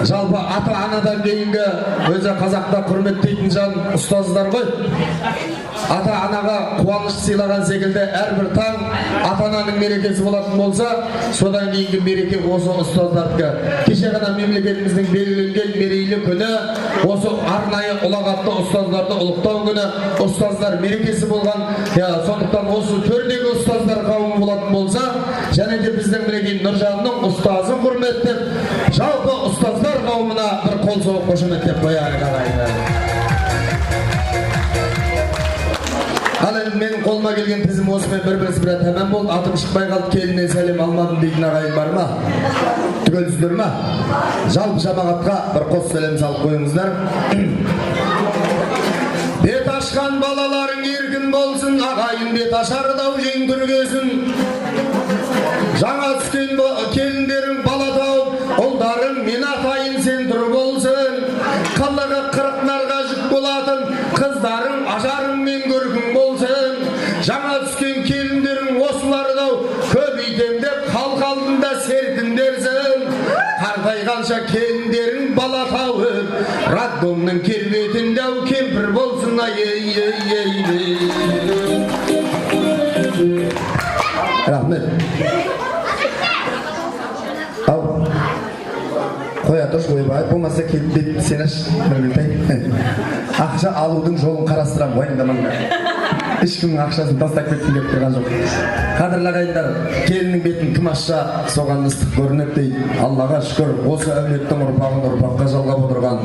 жалпы ата-анадан кейінгі өзі қазақта құрметтейтін жан ұстаздар ғой. Ата-анаға қуаныш сыйлаған секілді әрбір таң ата-ананың мерекесі болатын болса, содан кейінгі мереке осы ұстаздардікі. Кеше ғана мемлекетіміздің белгіленген мерейлі күні, осы арнайы ұлағатты ұстаздарды ұлықтау күні, ұстаздар мерекесі болған. Сондықтан осы төрдегі ұстаздар қауымы болатын болса, және де біздің мінекей Нұржанның ұстазын құрметтеп, жалпы ұстаздар қауымына бір қол соғып қошеметтеп қояйық ағайындар. Ал енді менің қолыма келген тізім осымен бір-бірі тәмам болды. Атым шықпай қалды, келіннен сәлем алмадым дейтін ағайын бар ма? Түгелсіздер ма? Жалпы жамағатқа бір қос сәлем салып қойыңыздар. Бет ашқан балаларың еркін болсын, ағайын бет ашардау жең түргесін. Жаңа түскен келіндерің бала тауып, ұлдарың мен атайын сен тұр болсын. Қалаға қырық нарға жүк болатын, қыздарың ажарыңмен көркің болсын. Жаңа түскен келіндерің осылардау, көбейтем деп халық алдында серпіндерсін. Қартайғанша келіндерің бала тауып, роддомның келбетінде ау кемпір болсын. Рахмет. Ау, қоя тұрш ойбай, болмаса келіп бет сен аш, Нұргүлтай. Ақша алудың жолын қарастырам, уайымдамаңдар. Ешкімнің ақшасын тастап кеттім деп тұрған жоқ. Қадірлі ағайындар, келіннің бетін кім ашса, соған ыстық көрінеді дейді. Аллаға шүкір, осы әулеттің ұрпағын ұрпаққа жалғап отырған,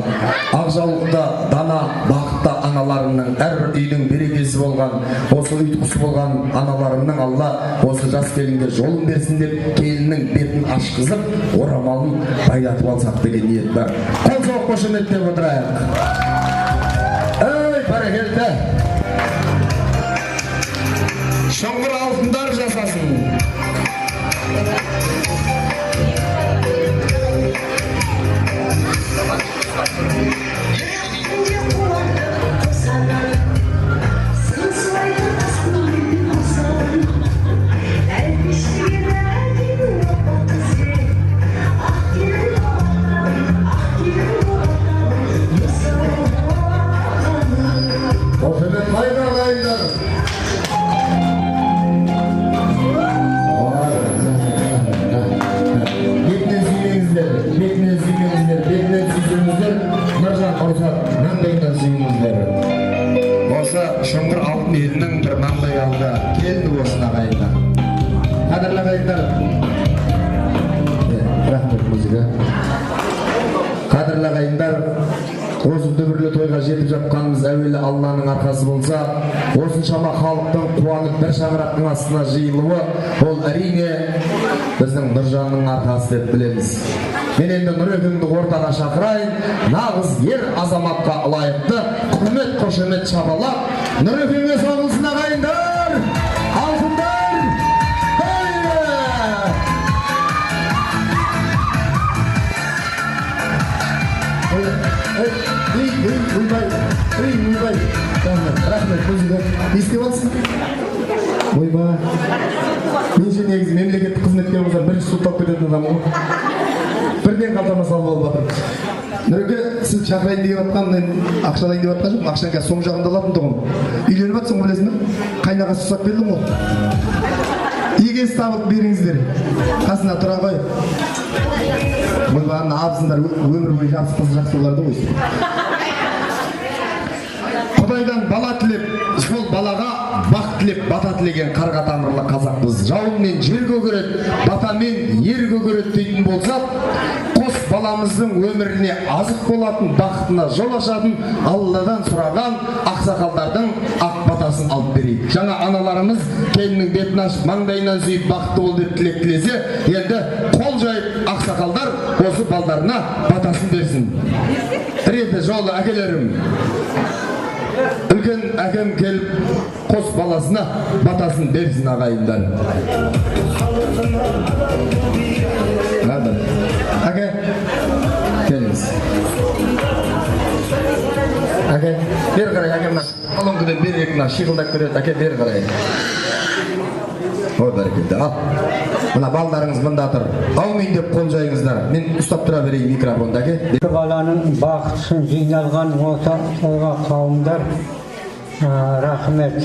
ақжаулықта дана, бақытты аналарының, әрбір үйдің берекесі болған, осы ұйытқысы болған аналарының Алла осы жас келінге жолын берсін деп, келіннің бетін ашқызып, орамалын байлатып алсақ деген ниет бар. Қол соғып қошеметтеп отырайық. Шоңғыр алтындар жасасын. Қошемет қайда ағайындар? Бетінен сүймеңіздер, Нұржан Ұрсат, маңдайынан сүймеңіздер. Осы Шоңғыр алтын елінің бір маңдай алды келді осына ағайындар. Қадірлі ағайындар. Рахмет музыка. Қадірлі ағайындар. Осы дүбірлі тойға жетіп жатқанымыз әуелі Алланың арқасы болса, осыншама халықтың қуанып бір шаңырақтың астына жиылуы, ол әрине біздің Нұржанның арқасы деп білеміз. Мен енді Нұрекеңді ортаға шақырайын, нағыз ер азаматқа лайықты құрмет қошемет шапалап, Нұрекеңе соғылсын ағайындар, алтындар, Ойбай, рахмет, көзігі еске балсың? Ойбай, мен же негізі мемлекеттік қызметкер болсам бірінші сұлтап кететін адам ғой. Бірден қалтама салып алып жатыр. Нұреке, сіз шақырайын деп жатқан, мен ақшалайын деп жатқан жоқпын, ақшаң қазір соң жағында алатын тұғым. Үйленіп жатсың білесің бе? Қайнаға сұсап келдің ғой. Егес табылып беріңіздер. Қасына тұра қой. Ойбай, абысындар өмір бойы жақсы оларды ғой. Құдайдан бала тілеп, сол балаға бақ тілеп, бата тілеген қарға тамырлы қазақпыз. Жауынмен жер көгереді, батамен ер көгереді дейтін болсақ, қос баламыздың өміріне азық болатын, бақытына жол ашатын Алладан сұраған ақсақалдардың ақ батасын алып берейік. Жаңа аналарымыз келіннің бетін ашып, маңдайынан сүйіп бақытты бол деп тілек тілесе, енді қол жайып ақсақалдар осы балдарына батасын берсін. Реті жолы әкелерім. Үлкен әкем келіп, қос баласына батасын берсін ағайындар. Әке, келіңіз. Әке, бер қарай, әкемна. Қолын күден бер екіна, шиғылдап көреді, әке, бер қарай. Ой, бәрекелді, ал. Мына балдарыңыз мұнда тұр. Аумин деп қол жайыңыздар. Мен ұстап тұра берейін микрофонда, әке. Екі баланың бақытсын жиналған осы тойға қауымдар, рахмет.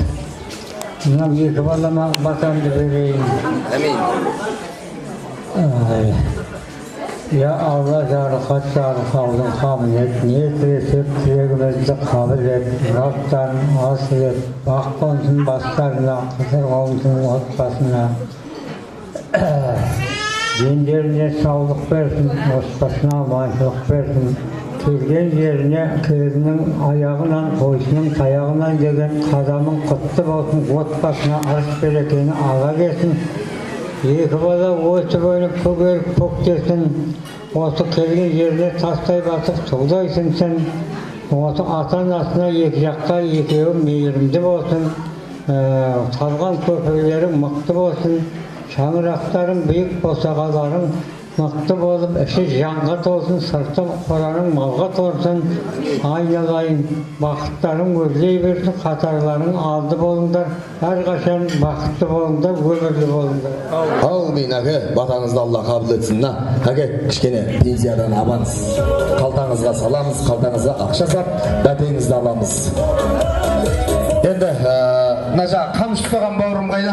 Мына екі балама батамды берейін. Әмин. Ya Allah жарылқат жарылқаудың қабілет, ниет етіп, тілегімізді қабыл ет, Раптан асыл ет, бақ қонсын бастарына, қызыр қонсын отбасына. Дендеріне саулық берсін, отбасына аманшылық берсін. Келген жеріне келіннің аяғынан, қойшының таяғынан деген қадамын құтты болсын, отбасына арыс берекені ала келсін. Екі бала өсіп ойнап көгеріп көктесін, осы келген жеріне тастай басып судай сіңсін. Осы ата-анасына екі жаққа екеуі мейірімді болсын, салған көпірлерің мықты болсын, шаңырақтарың биік босағаларың мықты болып, іші жанға толсын, сырты қораның малға толсын. Айналайын, бақыттарың өрлей берсін, қатарларың алды болыңдар, әрқашан бақытты болыңдар, өмірлі болыңдар. Аумин, әке, батаңызды Алла қабыл етсін. Әке, кішкене пенсиядан абаныз. Қалтаңызға саламыз, қалтаңызға ақша сап, бәтеңізді аламыз. Енді, мына жаңа қамшы ұстаған бауырым қайда?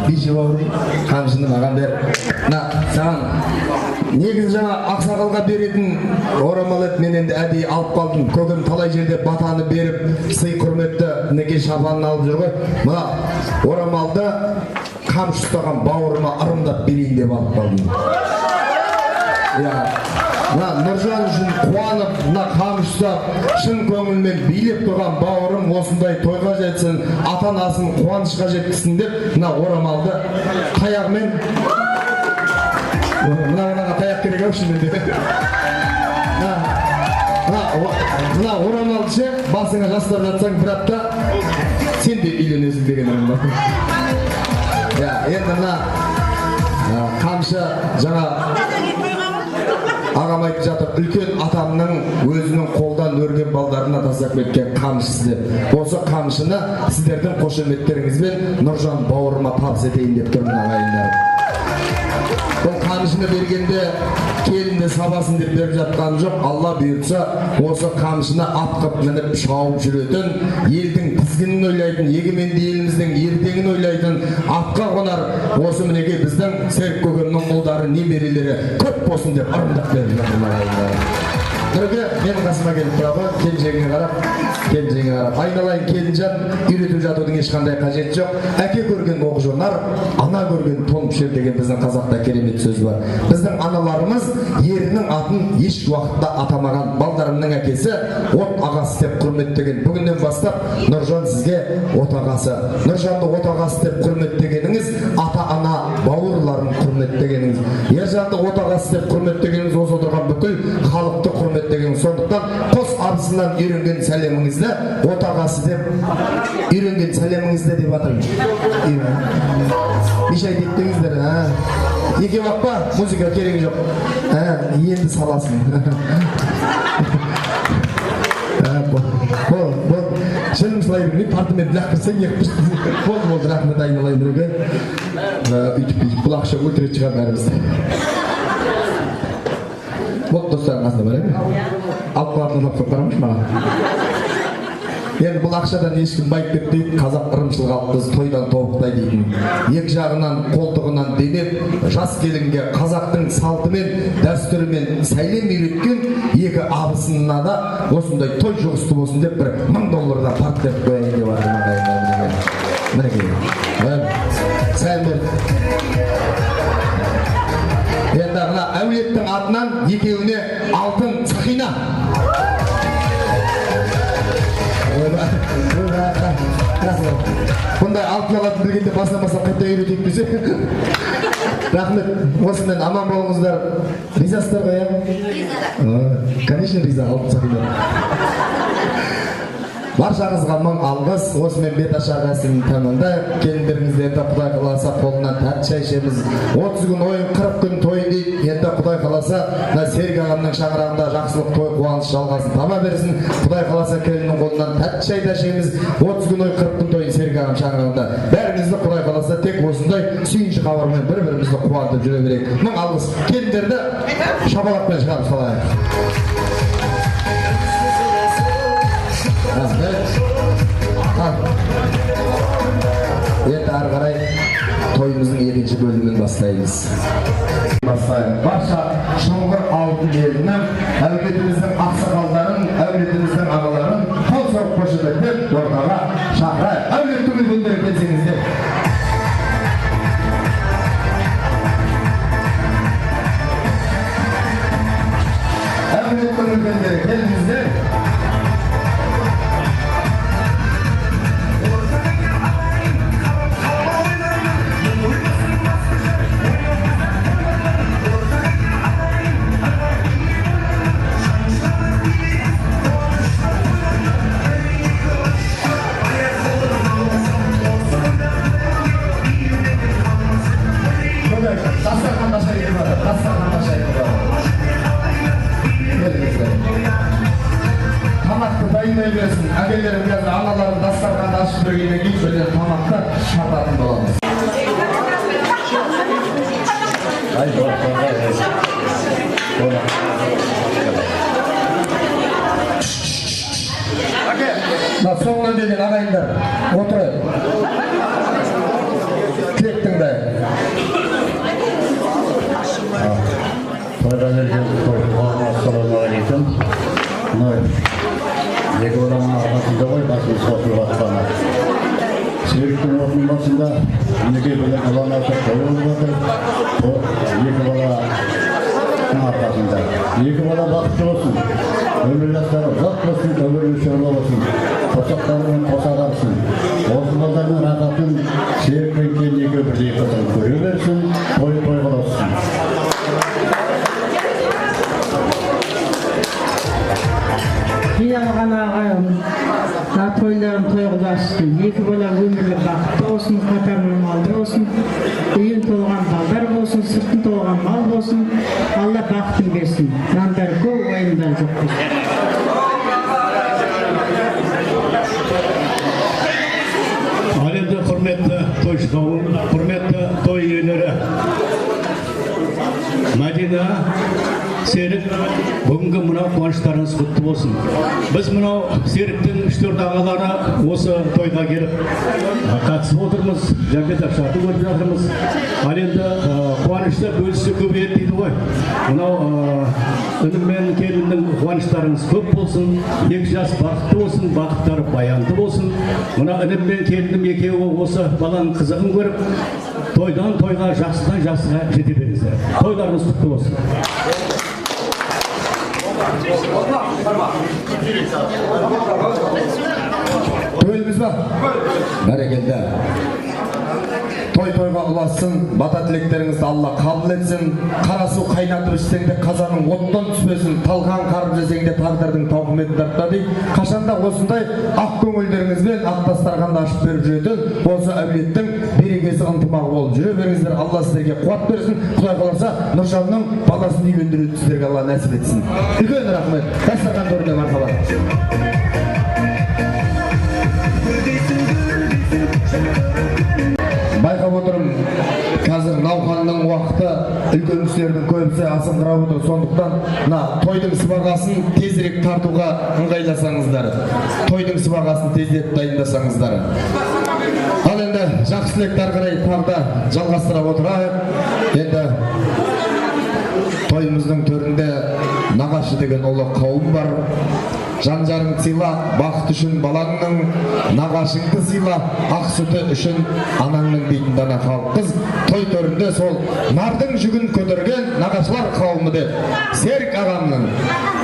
Бейші бауырым, қамшыны маған бер. Саған негізі жаңа ақсақалға беретін орамал ет, мен енді әдейі алып қалдым. Көкем талай жерде батаны беріп, сый құрметті неке шапанын алып жүр ғой. Мына орамалды қамшы ұстаған бауырыма ырымдап берейін деп алып қалдым. Нұржан үшін қуанып, қамшы ұстап, шын көңілмен билеп тұрған бауырым осындай тойға жетсін, ата-анасын қуанышқа жеткізсін деп, орамалды таяғымен, мынаға таяқ керек өшін деп. мына орамалшы басыңа жастап жатсаң бір апта сен де үйленесің деген ырым бар. Енді мына қамшы жаңа ағам айтып жатыр, үлкен атамның өзінің қолдан өрген балдарына тастап кеткен қамшысы деп. Осы қамшыны сіздердің қошеметтеріңізбен Нұржан бауырыма табыс етейін деп тұрмын ағайындар. Бұл қамшыны бергенде келінді сабасын деп беріп жатқан жоқ. Алла бұйыртса, осы қамшыны атқып мініп шауып жүретін, елдің тізгінін ойлайтын, егеменді еліміздің ертеңін ойлайтын, атқа қонар осы мінеке біздің Серік көкемнің ұлдары, немерелері көп болсын деп ырымдап беріп жатыр. Нұрге мен қасыма келіп тұрабы, келіншегіне қарап, айналайын келінжан, үйретіп жатудың ешқандай қажеті жоқ. Әке көрген оқ жонар, ана көрген тон пішер деген біздің қазақта керемет сөз бар. Біздің аналарымыз ерінің атын еш уақытта атамаған. Балдарымның әкесі от ағасы деп құрметтеген. Бүгіннен бастап Нұржан сізге от ағасы. Нұржанды от ағасы деп құрметтегеніңіз, ата-ана бауырларын құрметтегеніңіз. Ержанды от ағасы деп құрметтегеніңіз осы отырған бүкіл халықты құрметтегеніңіз. Сондықтан қос абысынан үйренген сәлеміңізді от ағасы деп үйренген сәлеміңізді деп атаймын. Неше айтып деңіздер? Екеу ақ па? Музыка керегі жоқ. Енді саласың. Шылым сылай бермей, партымен лаққырсаң еқпішті. Болды, рахмет айналайын біреуге. Үйтіп-үйтіп бұл ақша өлтірет шығар бәрімізді. Болды достарым қасында бар еме? Алып қалатын лаққып қарамыш маған? Енді бұл ақшадан ешкім байып дейді, қазақ ырымшыл қалыптыз тойдан тобықтай дейтін. Екі жағынан қолтығынан демеп, жас келінге қазақтың салтымен, дәстүрімен сәлем үйреткен екі абысынына да осындай той жұғысты болсын деп бір $1000 парт деп қояйын деп жатырмын. Мінекей. Сәлем бер. Енді ғана әулеттің атынан екеуіне алтын сақина. Бұндай алтын алатын білгенде басына-баса қайта үйретейік десе. Рахмет, осымен аман болыңыздар. Ризасыздар ғой, иә? Конечно, риза, алтын сақина. Баршаңызға мың алғыс. Осымен бет ашар рәсімін тәмамдайық. Келіндеріңізді енді Құдай қаласа қолынан тәтті шай ішеміз. 30 күн ойын 40 күн той дейді. Енді Құдай қаласа Серік ағамның шаңырағында жақсылық той қуаныш жалғасын таба берсін. Құдай қаласа келіннің қолынан тәтті шай да ішеміз. 30 күн ой 40 күн той Серік ағам шаңырағында. Бәріңізді Құдай қаласа тек осындай сүйінші хабармен бір-бірімізді қуантып жүре берейік. Мың алғыс. Келіндерді шапалақпен шығарып салайық. Енді ары қарай тойымыздың екінші бөлімін бастаймыз. Барша шоңғыр ауылдың елінің, әулетіміздің ақсақалдарын, әулетіміздің ағаларын қол соғып қошеметтеп ортаға шақырайық. Әулеттің үлкендері келсеңіздер. Әулеттің үлкендері келіңіздер. Тамақты дайындай берсін. Әкелерім қазір аналарын дастарханды ашып бергеннен кейін сөйлер тамақты шартатын боламыз. Соңынан деген ағайындар отырайық. Тілек тыңдайық. Ассалаумағалейкум. Екі баланың арқасында ғой басымыз қосылып жатқаны. Серіктің отының басында мінекей білім ұлан атып қойылып жатыр. Екі баланың арқасында. Екі бала бақытты болсын. Өмір жастары ұзақ болсын, өмір шөрлі болсын. Қосақтарымен қоса қалсын. Осы балдардың рақатын Серік пен келін екеуі бірдей қыдырып көре берсін, той қылсын. қиналған ағайын тойларын тойғыза ашты. Екі бала өмірлік бақытты болсын, қатарының малды болсын, үйін толған балдар болсын, сыртын толған мал болсын, Алла бақытын берсін. Нандар көп, уайымдар жоқ болсын. Ал енді құрметті тойшы қауым, құрметті той иелері, Мәдина, Серік, бүгінгі мынау қуаныштарыңыз құтты болсын. Біз мынау Серіктің 3-4 ағалары осы тойға келіп қатысып отырмыз, жәмбет ақшаты көріп жатырмыз. Ал енді қуанышты бөлісі көбейеді дейді ғой. Мынау інім мен келіннің қуаныштарыңыз көп болсын, екі жас бақытты болсын, бақыттары баянды болсын. Мына інім мен келінім екеуі осы баланың қызығын көріп, тойдан тойға, жақсыдан жақсыға жете беріңіздер. Тойларыңыз құтты болсын. Тойымыз ба? Бәрекелді. Той-тойға ұласын, бата тілектеріңізді Алла қабыл етсін. Қара су қайнатып ішсең де қазаның оттан түспесін. Талқан қарып жесең де тағдырдың тауқыметін тартпа дейді. Қашанда осындай ақ көңілдеріңізбен ақ дастарханды ашып беріп жүретін осы әулеттің берекесі ынтымағы болып жүре беріңіздер. Алла сіздерге қуат берсін. Құдай қаласа Нұржанның баласын үйлендіруді сіздерге Алла нәсіп етсін. Үлкен рахмет. Дастархан төрінде мархабат. Байқап отырмын, қазір науқанның уақыты, үлкен кісілердің көбісі асыңғырап отыр. Сондықтан тойдың сыбағасын тезірек тартуға ыңғайласаңыздар. Тойдың сыбағасын тезірек дайындасаңыздар. Ал енді жақсы тілекті ары қарай тағы да жалғастыра отырайық. Енді тойымыздың төрінде нағашы деген ұлы қауым бар. Жан-жарың сыйла, бақыт үшін балаңның, нағашыңды сыйла, ақ сүті үшін анаңның дейтін дана халық қыз. Той төрінде сол нардың жүгін көтерген нағашылар қауымы деп, Серік ағамның,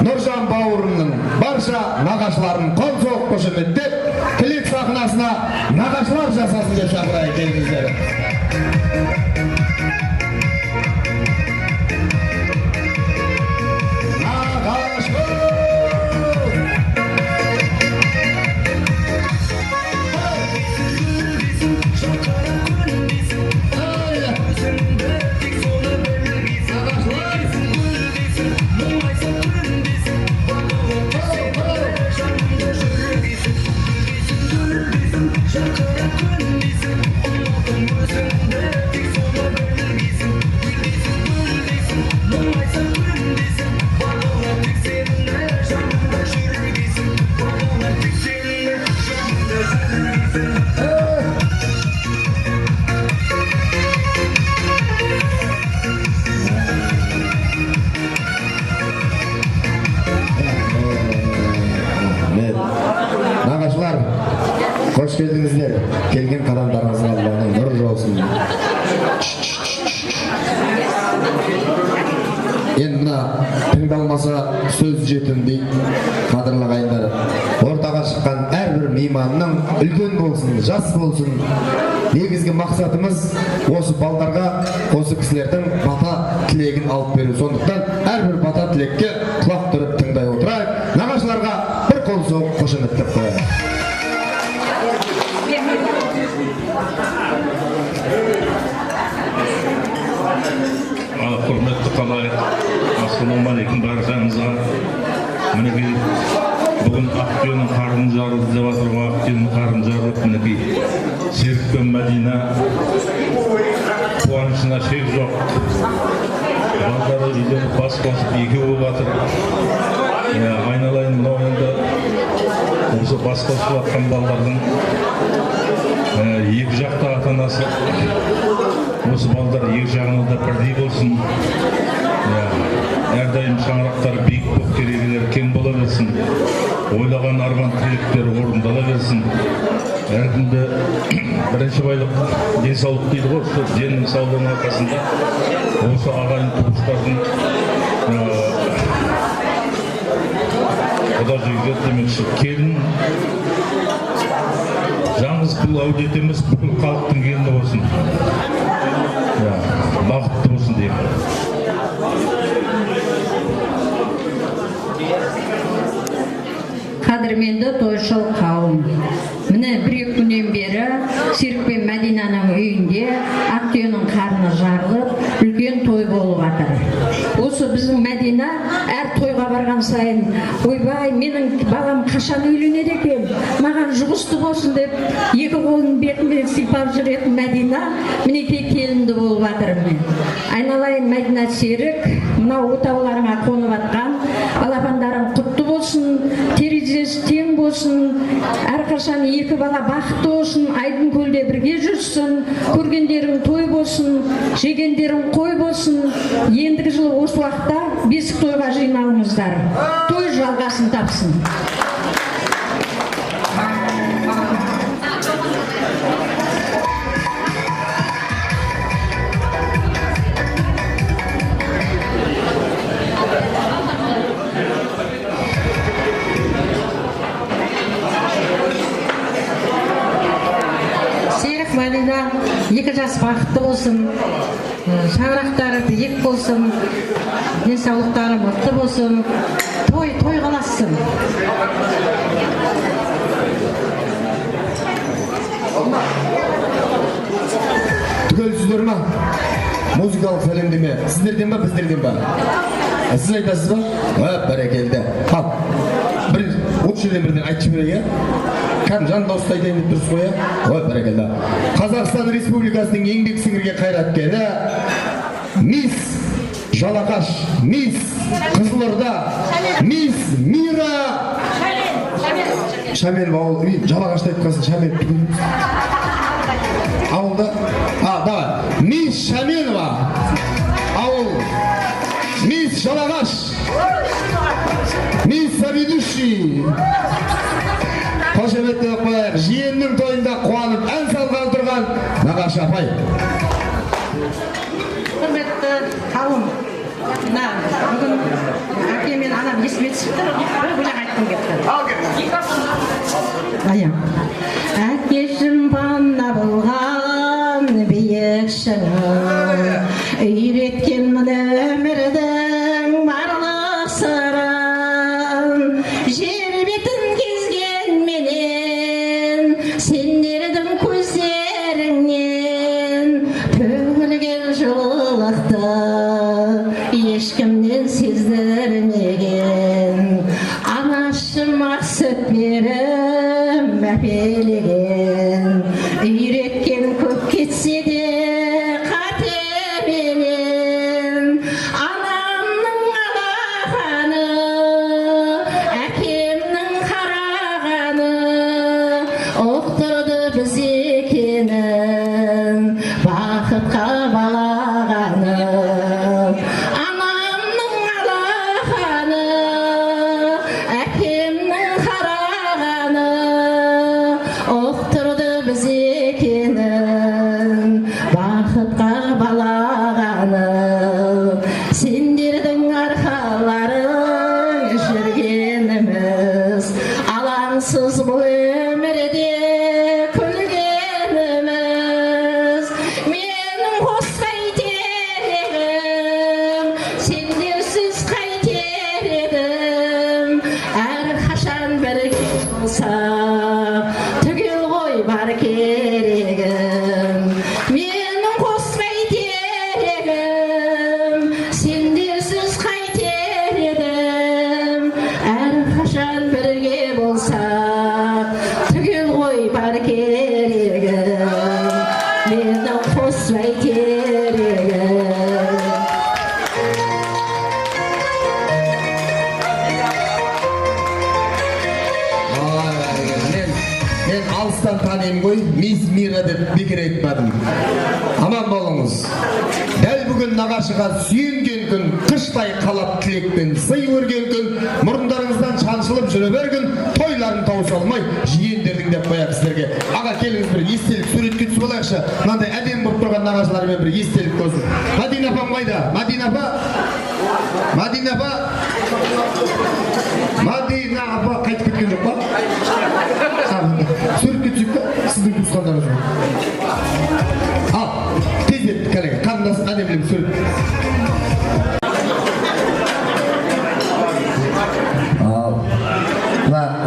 Нұржан бауырымның, барша нағашыларын қол соғып қошеметтеп, тілек сахнасына нағашылар жасасын деп шақырайық келіңіздер. Қош келдіңіздер. Келген қадамдарыңызға Алланың нұры жаусын. Енді мына тыңдалмаса сөз жетім дейді қадірлі ағайындар. Ортаға шыққан әрбір мейманның үлкен болсын, жас болсын. Негізгі мақсатымыз осы балдарға, осы кісілердің бата тілегін алып беру. Сондықтан әрбір бата тілекке құлақ түріп тыңдай отырайық. Нағашыларға бір қол соғып қошеметтеп қояйық. Құрметті қалайық, ассалаумағалейкум баршаңызға. Мінекей бүгін Ақтөбенің қарын жарылды деп жатыр. Ақтөбенің қарын жарылып, мінекей Серік пен Мәдина қуанышына шек жоқ. Балдары үйден бас қосып екеу болып жатыр. Айналайын мынау енді осы бас қосып жатқан балдардың екі жақта ата-анасы. Осы балдар екі жағына да бірдей болсын. Әрдайым шаңырақтары биік болып, керегелері кең бола берсін. Ойлаған арман тілектері орындала берсін. Әркімді бірінші байлық денсаулық дейді ғой. Деннің саулығының арқасында осы ағайын туыстардың құда жегідер демекші. Келін жаңыз бұл әулет емес, бүкіл халықтың келіні болсын. Бақытты болсын деймін. қадірменді тойшыл қауым. Міне 1-2 күннен бері Серік пен Мәдинаның үйінде Ақтүйенің қарны жарылып, үлкен той болып жатыр. Осы біздің Мәдина әр тойға барған сайын, ойбай, менің балам қашан үйленеді екен, маған жұғысты болсын деп, екі қолын бетімен сипап жүретін Мәдина, мінекей келінді болып жатыр. Айналайын Мәдина Серік, мынау отауларыңа қонып жатқан балапандарың құтты болсын, терезесі тең болсын, әрқашан екі бала бақытты болсын, айдын көлде бірге жүрсін, көргендерің той болсын, жегендерің қой болсын. Ендігі жылы осы уақытта бесік тойға жиналыңыздар. Той жалғасын тапсын. Серік Мәдина 2 жас бақытты болсын, шаңырақтары биік болсын, денсаулықтары мықты болсын, той қалассын. Түгелсіздер ма? Музыкалық сәлемдеме. Сіздерден ба, біздерден ба? Сіз айтасыз ба? Бәрекелді. Ал, осы жерден бірден айтшы берейін. Кәм жан дауысты айтайын деп тұрсыз қоя? Бәрекелді. Қазақстан Республикасының еңбек сіңірген қайраткері Мисс Жалақаш, Мисс Қызылорда, Мисс Мира Шамен ауыл, Жалақашты айтқасын, Шамен ауылда. Давай. Мисс Шаменова ауыл, Мисс Жалақаш, Мисс Сабидуши. Қошеметтеп қояйық. Жиеннің тойында қуанып ән салған тұрған Нағашы апай. Құрметті қауым, бүгін әке мен анам есіме түсіпті, бір өлең айтқым кетті. Әкешім бана болған биік шыңы, үйреткен өмірдің барлық сырын, жер бетін кезген менен, сендердің көздеріңнен төгілген жылықты ешкімнен сездірмеген, анашыма сүт беріп әпелеген, үйреткен көп кетсе де қатеменен, анамның алақаны, әкемнің қарағаны ұқтырды біз екенін, бақытқа балағаны. Анамның алақаны, әкемнің қарағаны ұқтырды біз екенін, бақытқа балағаны. Сендердің арқаларың жүргеніміз, алаңсыз бұл өмірде күлгеніміз. Менің қос қайтер едім, сендерсіз қайтер едім, әрқашан бірге болсақ түгел ғой бар керегім. Менің қос қайтер едім, сендерсіз қайтер едім, әрқашан бірге болсақ түгел ғой бар керегім. Менің қос қайтер едім. Мен алыстан танимын ғой, Мисс Мира деп бекер айтпадым. Аман болыңыз. Дәл бүгін нағашыға сүйенген күн, қыштай қалап тілекпен сый өрген күн, мұрындарыңыздан шаншылып жүре берген, тойларын таусалмай жиендердің деп қояқ сіздерге. Аға келіңіз бір естелік суретке түсіп алайықшы. Мынандай әдем болып тұрған нағашылармен бір естелік көзін. Мәдина апам қайда? Мәдина апа? Мәдина апа? Мәдина апа қайтып кеткен жоқ па? Суретке түсіп па? Сіздің туысқандарыңыз ба? Ал, тез ет, кәлеге, қарындасы әдемілеп сурет.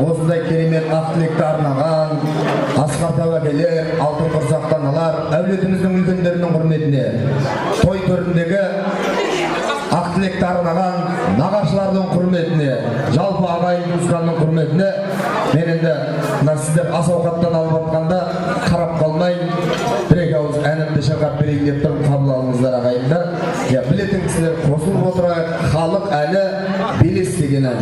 Осындай ағаң, Асқар тәуекелер, алтын құрсақтан алар, әулетіміздің үлкендерінің құрметіне, той төріндегі ақ тілекті арнаған нағашылардың құрметіне, жалпы ағайын туысқанның құрметіне, мен енді мына сіздер ас ауқаттан алып жатқанда қарап қалмай, бір-екі ауыз әнімді шырқап берейін деп тұрып қабыл алыңыздар ағайындар. Білетін кісілер қосылып отырайық, халық әні белес деген ән.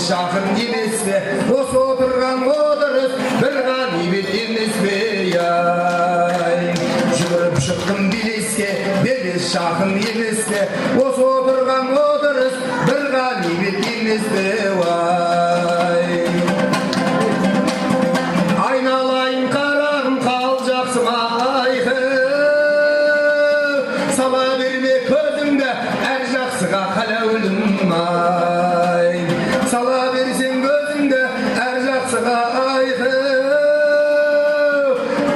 Şahın емес пе, осы отырған отырыс бір ғанибет емес пе, яй. Жүгіріп шықтым белеске, белес шахын емес пе, осы отырған отырыс бір ғанибет емес пе, вай. Айналайын қарағым қал жақсым айқы, сала берме көзіңді әр жақсыға қалаулым ай. Сала берсең көзіңді әр жақсыға айқы,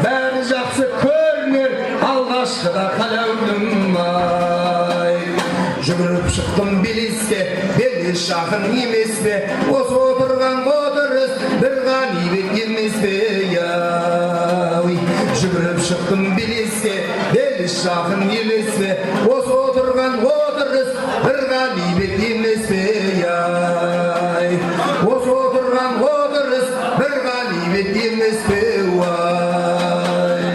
бәрі жақсы көрінер алғашқыда қалаулым ай. Жүгіріп шықтым белеске, белес шахын емес пе, осы отырған отырыс бір ғанибет емес пе, яй. Жүгіріп шықтым белеске, белес шахын емес пе, осы отырған отырыс бір ғанибет емес пе, яй. Осы отырған отырыс бір ғанибет емес пе, уай.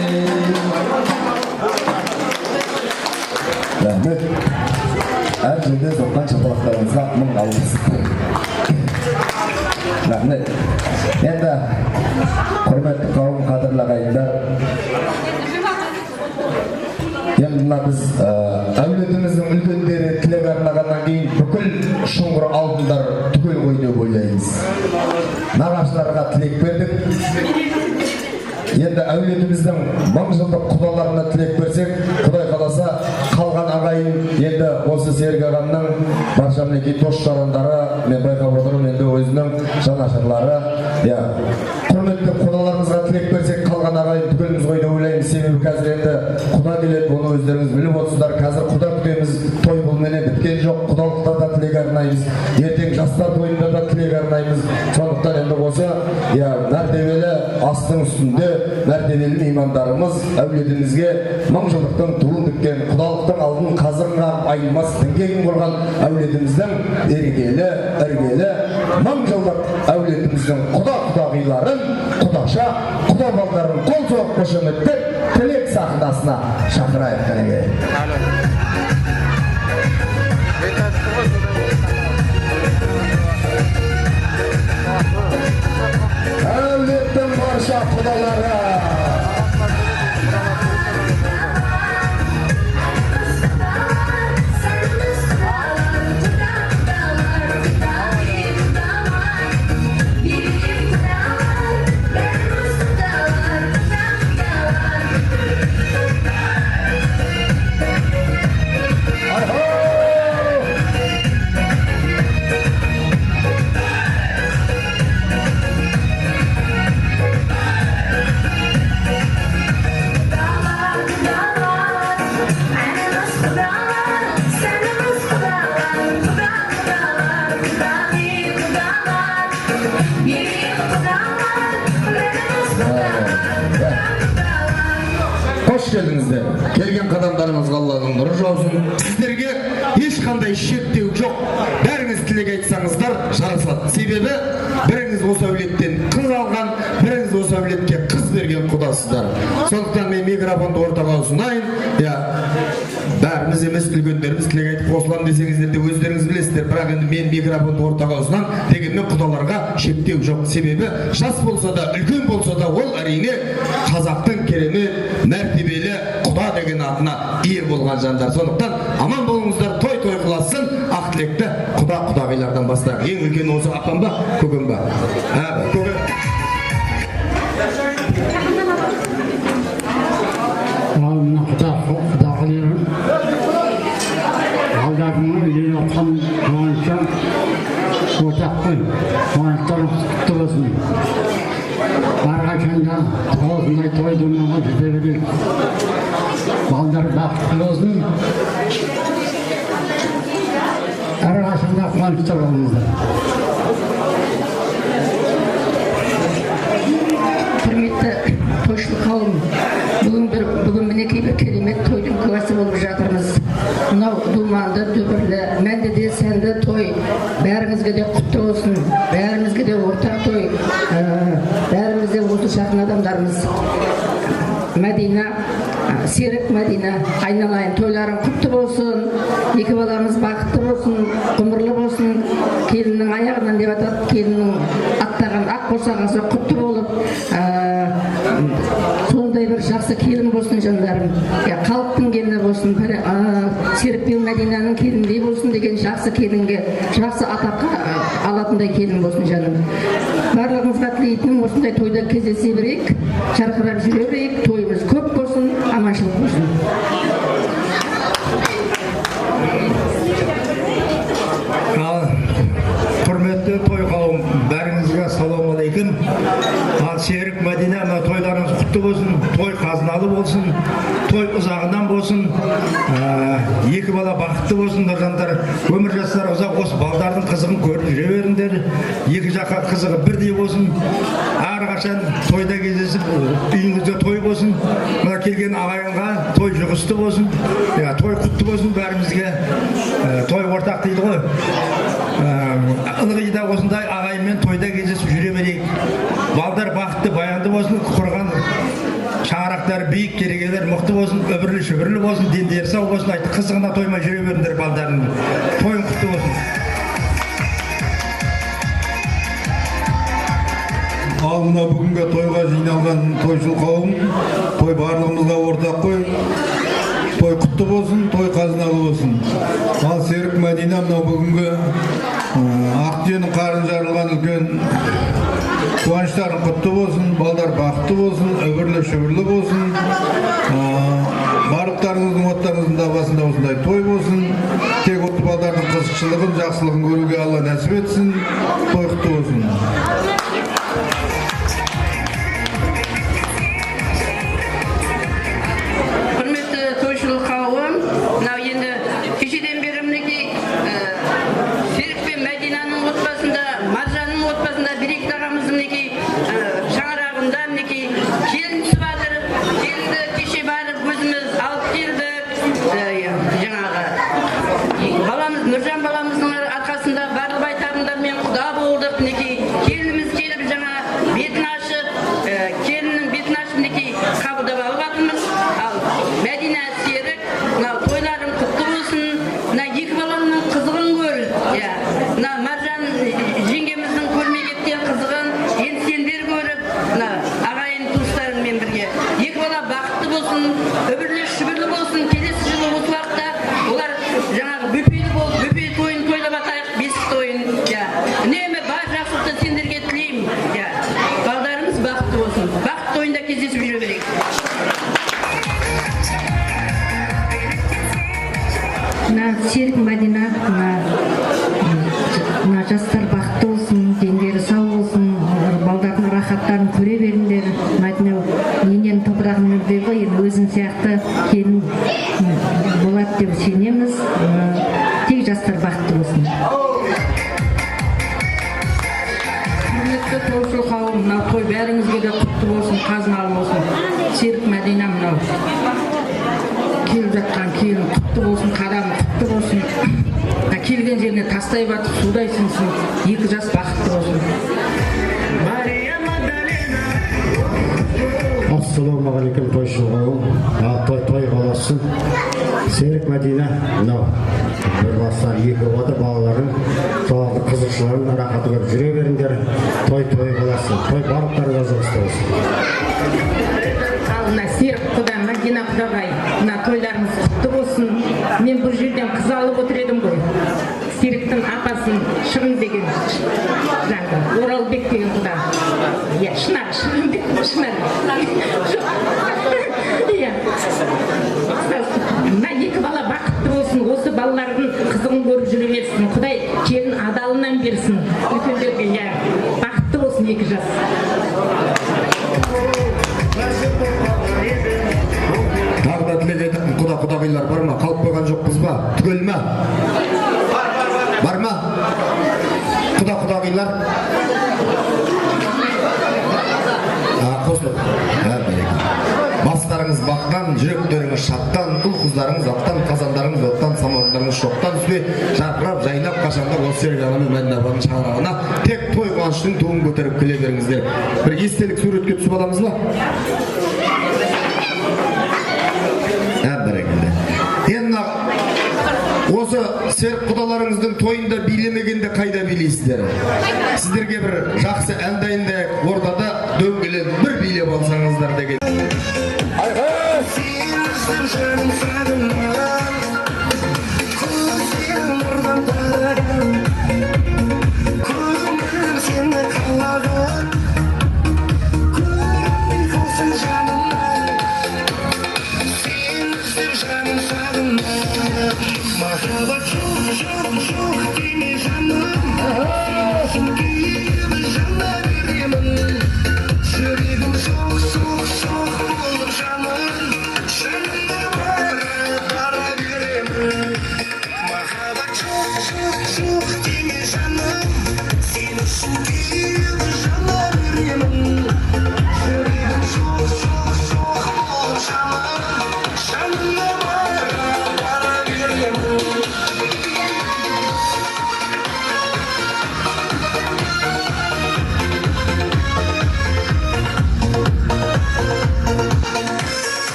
Рахмет. Әр жерде соққан шапалақтарыңызға мың алғыс. Рахмет. Енді құрметті қауым, қадірлі ағайындар, енді мына біз әулетіміздің үлкендері тілек арнағаннан кейін бүкіл шұңғыр алтындар түгел ғой деп ойлаймыз. Нағашыларға тілек бердік. Енді әулетіміздің мың жылдық құдаларына тілек берсек, Құдай қаласа қалған ағайын енді осы Серік ағамның барша мінекей дос-жарандары, мен байқап отырмын, енді өзінің жанашырлары. Құрметті құдаларымызға тілек берсек, қалған ағайын түгеліміз ғой деп ойлаймыз. Себебі қазір енді құда келеді, оны өздеріңіз біліп отырсыздар. Қазір құда күтеміз, той бұлменен біткен жоқ. Құдалықта да тілек арнаймыз, ертең жастар тойында да тілек арнаймыз. Сондықтан енді осы мәртебелі астың үстінде мәртебелі меймандарымыз әулетімізге мың жылдықтың туын тіккен, құдалықтың алдын қазырға айнымас діңгегін құрған әулетіміздің ерекелі, іргелі мың жылдық әулетіміздің құда-құдағиларын, құдаша, құда балдарын қол соғып қошеметтеп тілек сахнасына шақырайық. Әулеттің барша құдалары, келдіңіздер. Келген қадамдарыңызға Алланың нұры жаусын. Сіздерге ешқандай шектеу жоқ. Бәріңіз тілек айтсаңыздар жарасады. Себебі біріңіз осы әулеттен қыз алған, біріңіз осы әулетке қыз берген құдасыздар. Сондықтан мен микрофонды ортаға ұсынайын. Бәріміз емес, үлкендеріміз тілек айтып қосылам десеңіздер де өздеріңіз білесіздер. Бірақ енді мен микрофонды ортаға ұсынам. Дегенмен құдаларға шектеу жоқ. Себебі жас болса да, үлкен болса да, ол әрине қазақтың керемет мәртебелі құда деген атына ие болған жандар. Сондықтан аман болыңыздар, той қыласын, ақ тілекті құдағилардан бастайық. Ең үлкен осы апам ба, көкем ба? Көкем. Алымна құдағиларым, алдардың үйден отқан қуанышым, отақпен қуаныштарым құтты болсын. Әрқашанда осындай той дүниеге жүзе берейік. Балдар бақытты болсын. Әрқашанда қуанышты болыңыздар. Құрметті тойшыл қауым, бүгін мінекей бір керемет тойдың куәсі болып жатырмыз. Мынау думанды, дүбірлі, мәнді де сәнді той бәріңізге де құтты болсын, бәрімізге де ортақ той, бәріміз де осы жақын адамдармыз. Мәдина, Серік Мәдина, айналайын тойларың құтты болсын, екі баламыз бақытты болсын, ғұмырлы болсын, келіннің аяғынан деп атады, келіннің аттаған ақ босағасы құтты болып, сондай бір жақсы келін болсын жандарым. Халықтың келіні болсын, Серік пен Мәдинаның келіндей болсын деген жақсы келінге, жақсы атаққа алатындай келін болсын жаным. Барлығымызға тілейтінім осындай тойда кездесе берейік, жарқырап жүре берейік, тойымыз көп болсын, аманшылық болсын. Құрметті той қауым, бәріңізге ассалаумағалейкум. Серік Мәдина, тойларыңыз құтты болсын, той қазыналы болсын, той ұзағынан болсын, екі бала бақытты болсын, нұржандар. Өмір жастары ұзақ осы балдардың қызығын көріп жүре беріңдер. Екі жаққа қызығы бірдей болсын. Әрқашан тойда кездесіп, үйіңізде той болсын. Мына келген ағайынға той жұғысты болсын, той құтты болсын бәрімізге. Той ортақ дейді ғой. Ылғи да осындай ағайынмен тойда кездесіп жүре берейік. Балдар бақытты, баянды болсын, құрған шаңырақтары биік, керегелер мықты болсын, өбірлі шүбірлі болсын, дендері сау болсын, айтты қызығына тоймай жүре беріңдер балдардың. Тойың құтты болсын. Ал мына бүгінгі тойға жиналған тойшыл қауым, той барлығымызға ортақ қой. Той құтты болсын, той қазыналы болсын. Ал Серік Мәдина мынау бүгінгі Ақтенің қарын жарылған үлкен қуаныштарың құтты болсын, балдар бақытты болсын, өбірлі шүбірлі болсын. Барлықтарыңыздың оттарыңыздың да басында осындай той болсын. Тек отты балдардың қызықшылығын, жақсылығын көруге Алла нәсіп етсін. Той құтты болсын. Нұржан баламыздың арқасында барлық байтағындармен құда болдық. Келініміз келіп жаңа бетін ашып, келіннің бетін ашып қабылдап алып жатырмыз. Ал Мәдина, Серік, тойларың құтты болсын. Екі баламның қызығын көр. Маржан жеңгеміздің көрмей кеткен қызығын енді сендер көріп, ағайын туыстарыңмен бірге. Екі бала бақытты болсын, өбірлі шүбірлі болсын. Келесі жылы осы уақытта олар жаңағы бөпелі болып, бөпе тойын тойлап атайық, бесік тойын. Үнемі бар жақсылықты сендерге тілеймін. Балдарымыз бақытты болсын. Бақыт тойында кездесіп жүре берейік. Серік Мәдина, жастар бақытты болсын, дендері сау болсын, балдардың рахаттарын көре беріңдер. Енен топырағын өрде ғой, өзін сияқты келін болады деп сенеміз. Тек жастар бақытты болсын. Құрметті тойшыл қауым, той бәріңізге де құтты болсын, қазыналы болсын. Серік Мәдина мынау келіп жатқан келін құтты болсын, қадамы құтты болсын. Келген жеріне тастай батып судай сынсын. Екі жас бақытты болсын. Ассалаумағалейкум тойшыл қауым. Той қаласын. Серік Мәдина мынау бір баста екі оты балаларын соғылды қызықшыларын рахаты көріп жүре беріңдер. Той қаласын. Той барлықтарыңызға жұғысты болсын. Серік құда, Мәдина құдағай, тойда Мен бұл жерден қыз алып отыр едім ғой. Серіктің апасын Шырын деген жаңағы Оралбек деген құда. Иә, Шынар, Шырынбек, Шынар. Иә. Мына екі бала бақытты болсын, осы балалардың қызығын көріп жүре берсін. Құдай келін адалынан берсін. Үлкендерге, иә, бақытты болсын екі жас. Тағы да тілеген құда-құдағилар бар ма? Қалып қойған жоқпыз ба? Түгел ме? Бар ма? Құда-құдағилар? Қосылып. Бастарыңыз бақтан, жүректеріңіз шаттан, ұл-қыздарыңыз аттан, қазандарыңыз оттан, самауырдарыңыз шоқтан түспей, жарқырап, жайнап, қашанда осы Серік мен Мәдина апаның шаңырағына тек той қуаныштың туын көтеріп келе беріңіздер. Бір естелік суретке түсіп аламыз ба? Бәрекелді. Енді осы серік құдаларыңыздың тойында билемегенде қайда билейсіздер? Сіздерге бір жақсы ән дайындайық, ортада дөңгелеп бір билеп алсаңыздар деген.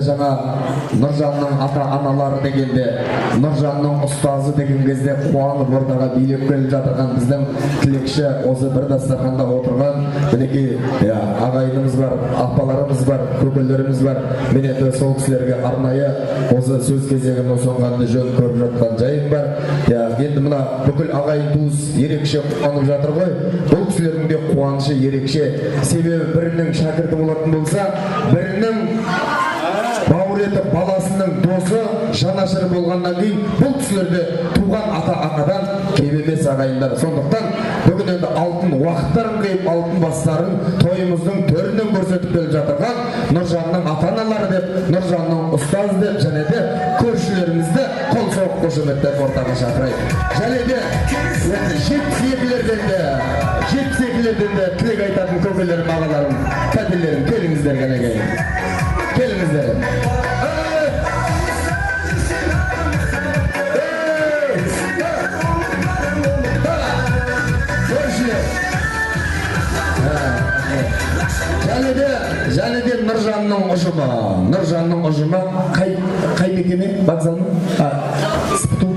Жаңа Нұржанның ата-аналары дегенде, Нұржанның ұстазы деген кезде қуанып ортаға билеп келіп жатырған біздің тілекші осы бір дастарханда отырған мінекей ағайынымыз бар, апаларымыз бар, көкелеріміз бар. Мен енді сол кісілерге арнайы осы сөз кезегін ұсынғанды жөн көріп жатқан жайым бар. Енді мына бүкіл ағайын туыс ерекше қуанып жатыр ғой. Бұл кісілердің де қуанышы ерекше. Себебі бірінің шәкірті болатын болса, бірінің бауыр етіп баласының досы жанашыры болғаннан кейін бұл кісілерде туған ата-анадан кем емес ағайындар. Сондықтан бүгін енді алтын уақыттарын қиып, алтын бастарын тойымыздың төрінен көрсетіп келіп жатырған Нұржанның ата-аналары деп, Нұржанның ұстаз деп, және де көршілерімізді қол соғып қошеметтеп ортаға шақырайық. Және де 72-лерден де тілек айтатын көкелерім, ағаларым, тәтелерім, келіңіздер ғана кейін. Келіңіздер. Және де Нұржанның ұжымы қай мекеме вокзалының? СПТУ.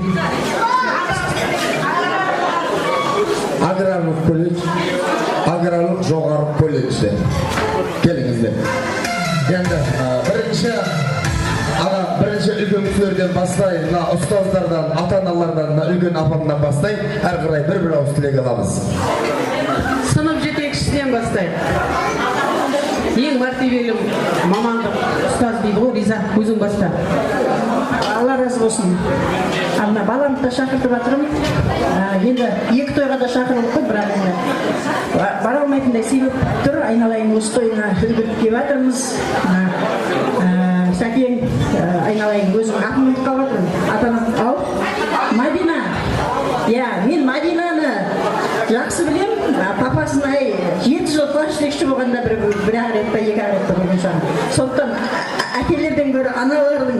Аграрлық жоғары колледжде. Келіңіздер. Енді бірінші үлкен кісілерден бастайын, ұстаздардан, ата-аналардан, үлкен апамдан бастайын, әр қарай бір ауыз тілек аламыз. Сынып жетекшісінен бастайын. Ең мәртебелі мамандық ұстаз дейді ғой, Риза, өзің баста. Алла разы болсын. Ана баламды да шақыртып жатырмын. Енді екі тойға да шақырылып қой, бірақ енді бара алмайтындай себеп тұр. Айналайын осы тойына үлгеріп келіп жатырмыз. Сәкен, айналайын өзің атын ұмытып қалып жатырмын. Ата-анам, ау, Мадина. Я, мен Мадинаны жақсы білем. Папасын 7 жыл класс жетекші болғанда бір-ақ рет па, 2 рет па болған шығар. Сондықтан әкелерден гөрі аналардың,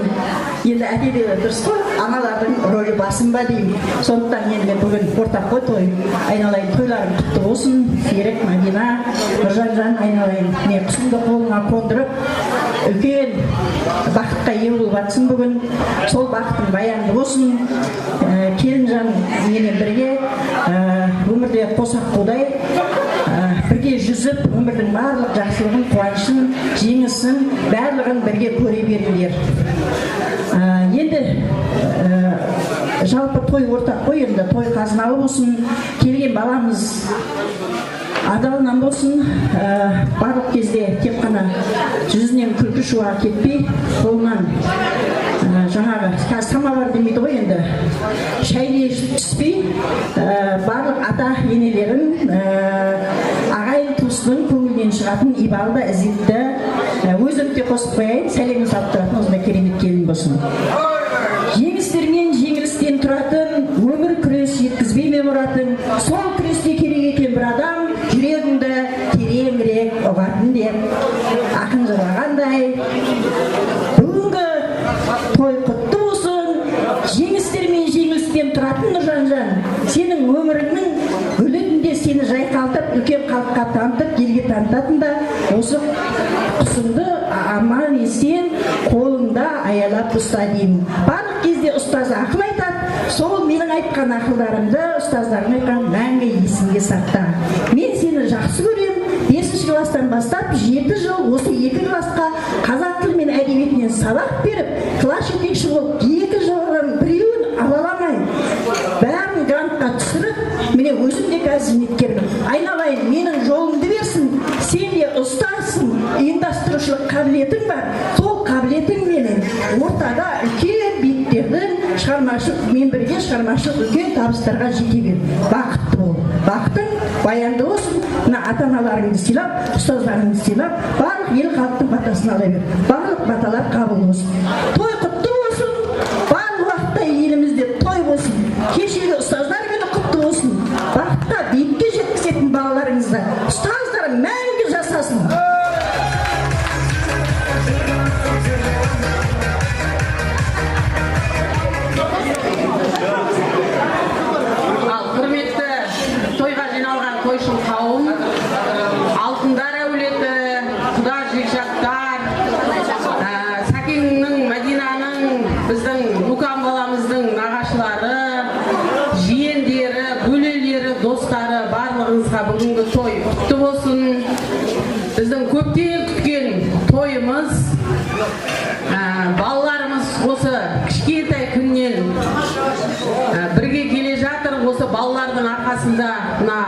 енді әкелер дұрыс қой, аналардың рөлі басым ба деймін. Сондықтан енді бүгін ортақ қой той. Айналайын тойларың құтты болсын. Серік, Мадина, Нұржан, айналайын. Мен құсымды қолыңа қондырып, үлкен бақытқа ие болып жатсың бүгін. Сол бақытың баянды болсын. Келінжан менен бірге өмірде қосақ қолдай бірге жүзіп, өмірдің барлық жақсылығын, қуанышын, жеңісін, барлығын бірге көре беріңдер. Енді жалпы той ортақ қой, енді той қазыналы болсын, келген баламыз адалынан болсын, барлық кезде тек қана жүзінен күлкі шуға кетпей, қолынан жаңағы самовар демейді ғой, енді шәйне түспей, барлық ата-енелерін, ағайын туысының көңілінен шығатын ибалы ізетті өзім де қосып қояйын, сәлемін салып тұратын осындай керемет келін болсын. Жеңістер мен жеңілістен тұратын, өмір күрес жеткізбей ме мұратын, сол күресте керек екен бір адам, жүрегіңді тереңірек ұғатын деп ақын жырлағандай. Бүгінгі той құтты болсын, жеңістер мен жеңілістен тұратын Нұржан, сенің өміріңнің гүлінде сені жайқалтып, үлкен халыққа танытып, елге танытатын да осы құсыңды аман есен қолыңда аялап ұста деймін. Барлық кезде ұстаз ақыл айтады, сол менің айтқан ақылдарымды ұстаздардың айтқан мәңгі есіңге сақта. Мен сені жақсы көрем. 5 класстан бастап 7 жыл осы 2 классқа қазақ тілі мен әдебиетінен сабақ беріп, класс жетекші болып 2 жылдан біреуін алаламай, бәрін грантқа түсіріп, міне өзім де қазір зейнеткермін. Айналайын, менің жолымды берсін, сен де ұстазсың, ұйымдастырушылық қабілетің бар, сол қабілетіңменен ортада үлкен биіктердің мен бірге шығармашылық үлкен табыстарға жете бер. Бақытты бол. Бақытың баянды болсын. Мына ата-аналарыңды сыйлап, ұстаздарыңды сыйлап, барлық ел халықтың батасын ала бер. Барлық баталар қабыл болсын. Той құтты болсын. Барлық уақытта елімізде той болсын. Кешегі ұстаздар күні құтты болсын. Бақытта биікке жеткізетін балаларыңызды ұстаздар мәңгі жасасын. Тойшыл қауым, алтындар әулеті, құда жекжаттар, Сәкеннің, Мәдинаның, біздің Лукан баламыздың нағашылары, жиендері, бөлелері, достары, барлығыңызға бүгінгі той құтты болсын. Біздің көптен күткен тойымыз, балаларымыз осы кішкентай күннен бірге келе жатыр, осы балалардың арқасында мына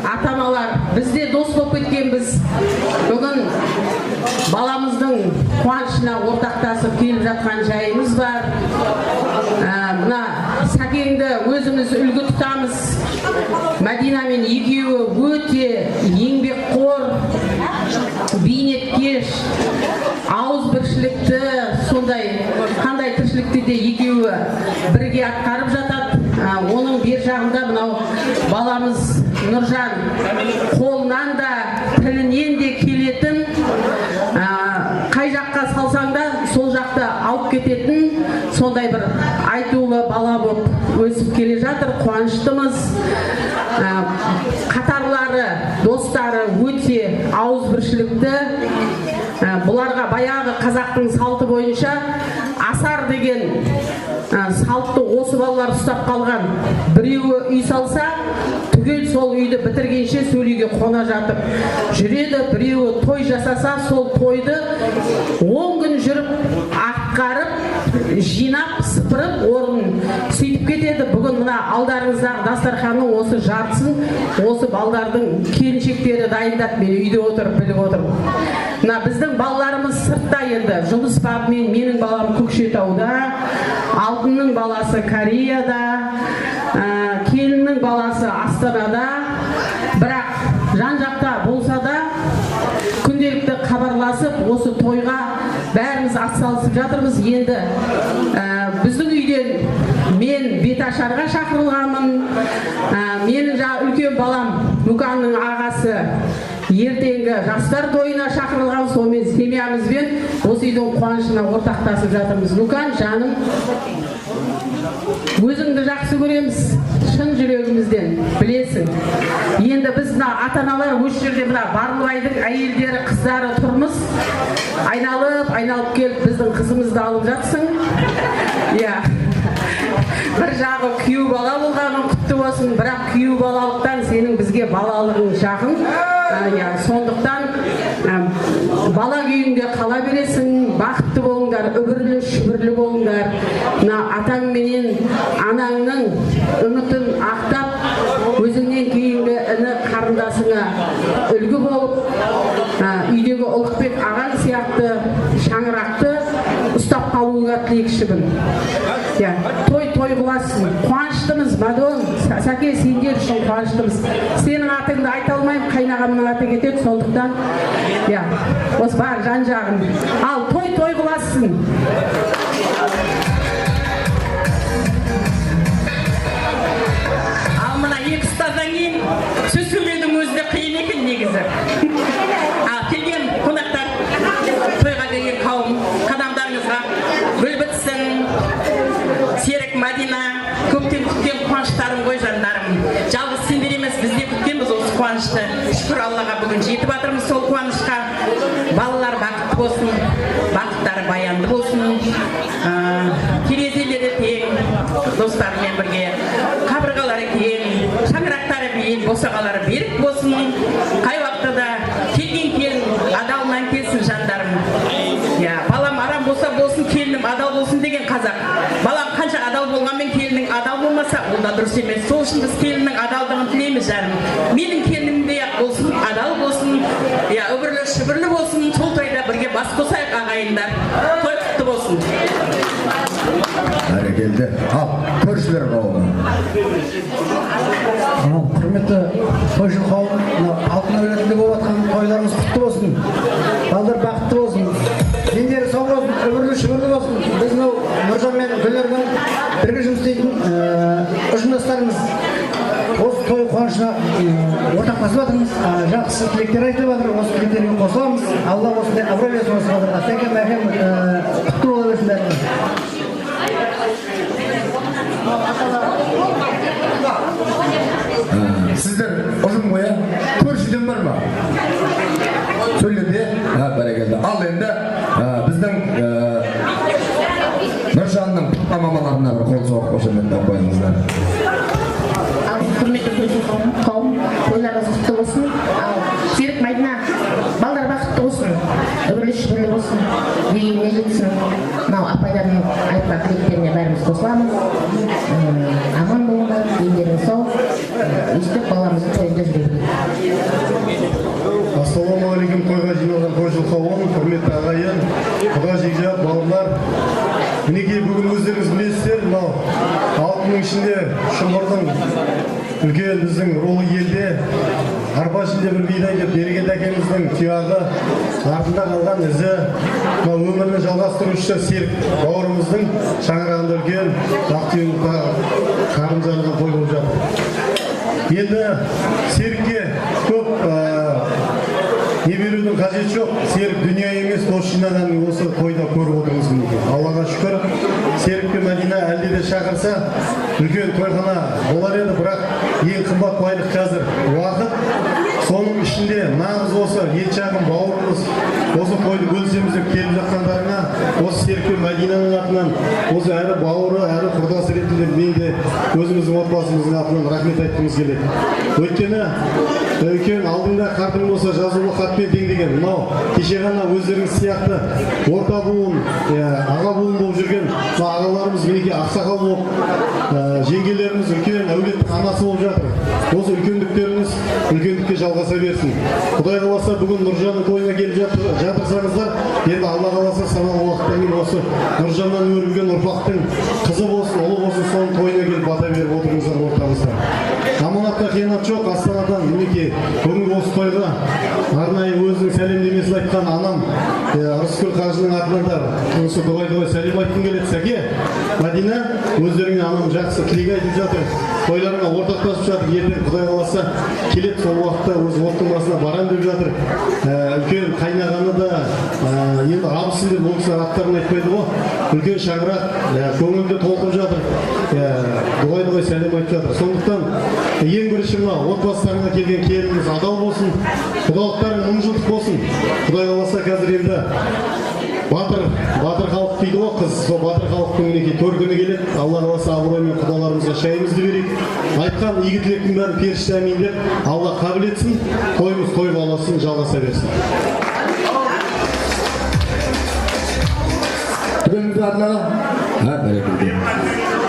ата-аналар бізде дос болып кеткенбіз. Бүгін баламыздың қуанышына ортақтасып келіп жатқан жайымыз бар. Мына Сәкеңді өзіміз үлгі тұтамыз. Мәдинамен екеуі өте еңбекқор, бейнеткеш, ауызбіршілікті, сондай қандай тіршілікті де екеуі бірге атқарып жатады. Оның бер жағында мынау баламыз Нұржан қолынан да тілінен де келетін, қай жаққа салсаң да сол жақта алып кететін сондай бір айтулы бала болып өсіп келе жатыр. Қуаныштымыз. Қатарлары, достары өте ауызбіршілікті. Бұларға баяғы қазақтың салты бойынша асар деген салтты осы балалар ұстап қалған. Біреуі үй салса, түгел сол үйді бітіргенше сол үйге қона жатып жүреді. Біреуі той жасаса, сол тойды 10 күн жүріп, атқарып, жинап, сыпырып, орнын сөйтіп кетеді. Бүгін мына алдарыңыздағы дастарханның осы жартысын осы балдардың келіншектері дайындап, мен үйде отырып біліп отырмын. Мына біздің балаларымыз сыртта енді, жұмыс бабымен менің балам Көкшетауда, Алтынның баласы Кореяда, келіннің баласы Астанада. Бірақ жан-жақта болса да күнделікті хабарласып, осы тойға бәріміз атсалысып жатырмыз. Енді біздің үйден мен беташарға шақырылғанмын. Менің жаңа үлкен балам Нүканның ағасы ертеңгі жастар тойына шақырылған. Сонымен семьямызбен осы үйдің қуанышына ортақтасып жатырмыз. Нүкан жаным, өзіңді жақсы көреміз, шын жүрегімізден, білесің. Енді біз мына ата-аналар осы жерде мына Барлыбайдың әйелдері, қыздары тұрмыз. Айналып келіп біздің қызымызды алып жатсың. Бір жағы күйеу бала болғаның құтты болсын, бірақ күйеу балалықтан сенің бізге балалығың жақын. Сондықтан бала күйіңде қала бересің, бақытты болыңдар, үбірлі шүбірлі болыңдар. Атаң менен анаңның үмітін ақтап, өзіңнен кейінгі іні қарындасыңа үлгі болып, үйдегі Ұлықбек ағаң сияқты шаңырақты ұстап қалуыңа тілекшімін. Той қыласың. Қуаныштымыз, Мадон, Сәке, сендер үшін қуаныштымыз. Сенің атыңды айта алмаймын, қайнағамның аты кетеді, сондықтан осы бар жан-жағын. Ал той қыласың. Ал мына екі ұстаздан кейін сөз сөйлеудің өзі де қиын екен негізі. Келген қонақтар, тойға келген қауым, қадамдарыңызға гүл бітсін. Серік, Мадина, көптен күткен қуаныштарым ғой жандарым. Жалғыз сендер емес, біз де күткенбіз осы қуанышты. Шүкір Аллаға бүгін жетіп жатырмыз сол қуанышқа. Балалар бақытты болсын, бақыттары баянды болсын. Терезелері тең, достарымен бірге, қабырғалары кең, шаңырақтары биік, босағалары берік болсын. Қай уақытта да келген келін адалынан келсін жандарым. Балам арам болса болсын, келінім адал болсын деген қазақ. Балам қанша адал болғанмен келінің адал болмаса, ол да дұрыс емес. Сол үшін біз келіннің адалдығын тілейміз жарым. Менің келінім де болсын, адал болсын, үбірлі шүбірлі болсын. Сол тойда бірге бас қосайық ағайындар. Той құтты болсын. Бәрекелді. Ал, көршілер қауымы. Құрметті тойшыл қауым, алтын әулетінде болып жатқан тойларымыз құтты болсын. Балдар бақытты болсын. Дендері сау болсын, үбірлі шүбірлі болсын. Біз Нұржан мен Гүлнұрдың бірге жұмыс істейтін ұжымдастарымыз осы той қуанышына ортақтасып жатырмыз. Жақсы тілектер айтылып жатыр, осы тілектерге қосыламыз. Алла осындай абырой берсін осы балдарға. Сәкен мәкен құтты бола берсін бәріне. Сіздер ұжым қоя, көршіден бар ма? Сөйлеуде? Бәрекелді. Ал енді біздің Нұржанның пұтқа мамаларына бір қол соғып қошеметтен қойыңыздар. Құрметті көрші қауым, тойларыңыз құтты болсын. Серік, Мадина, балдар бақытты болсын, үбірлі шүбірлі болсын, дегеніне жетсін. Мынау апайлардың айтқан тілектеріне бәріміз қосыламыз. Аман болыңдар, елдеріңіз сау Мінекей бүгін өздеріңіз білесіздер, мынау алтынның ішінде шұңқырдың үлкен біздің рулы елде арба ішінде бір бидай деп берген әкеміздің тұяғы артында қалған ізі мынау өмірін жалғастырушы серік бауырымыздың шаңырағында үлкен ақтүйін қарым жарылған той болып жатыр. Енді серікке көп не берудің қажеті жоқ. Серік дүние емес, дос жинаған осы тойда көріп отырмыз мінекей. Аллаға шүкір, Серік пен Мәдина әлде де шақырса үлкен тойхана болар еді, бірақ ең қымбат байлық қазір уақыт. Соның ішінде нағыз осы ет жағын бауырымыз осы тойды бөлісеміз деп келіп жатқандарына осы Серік пен Мәдинаның атынан, осы әрі бауыры, әрі құрдасы ретінде мен де өзіміздің отбасымыздың атынан рахмет айтқымыз келеді. Өйткені үлкен алдыңда қартың болса жазулы хатпен тең деген, мынау кеше ғана өздеріңіз сияқты орта буын, аға буын болып жүрген ағаларымыз мінекей ақсақал болып, жеңгелеріміз үлкен әулеттің анасы болып жатыр. Осы үлкендіктеріңіз үлкендікке жалғаса берсін. Құдай қаласа бүгін Нұржанның тойына келіп жатырсаңыздар, енді Алла қаласа саналы уақыттан кейін осы Нұржаннан өрілген ұрпақтың қызы болсын, ұлы болсын, соның тойына келіп бата беріп отырыңыздар ортамызда. Аманатқа қиянат жоқ. Астанадан мінекей бүгінгі осы тойға арнайы өзінің сәлемдемесін айтқан анам Рысқұл қажының атынан да осы дұғай сәлем айтқым келеді. Сәке, Мәдина, өздеріңе анам жақсы тілек айтып жатыр. Тойларыңа ортақтасып жатыр. Ертең Құдай қаласа келеді, сол уақытта өз оттың басына барам деп жатыр. Үлкен қайнағаны да енді абысын деп ол кісі аттарын айтпайды ғой. Үлкен шаңырақ көңілді толқып жатыр. Дұғай сәлем айтып жатыр. Сондықтан ең бірінші мына отбасыларына келген келініміз адал болсын, құдалықтарың мың жылдық болсын. Құдай қаласа қазір енді батыр халық дейді ғой, қыз сол батыр халықтың мінекей төркіні келеді. Алла қаласа абыроймен құдаларымызға шайымызды берейік. Айтқан игі тілектің бәрін періште әмин деп Алла қабыл етсін. Тойымыз той баласын жалғаса берсін. Түгеліңізді арнаға бәрекелді.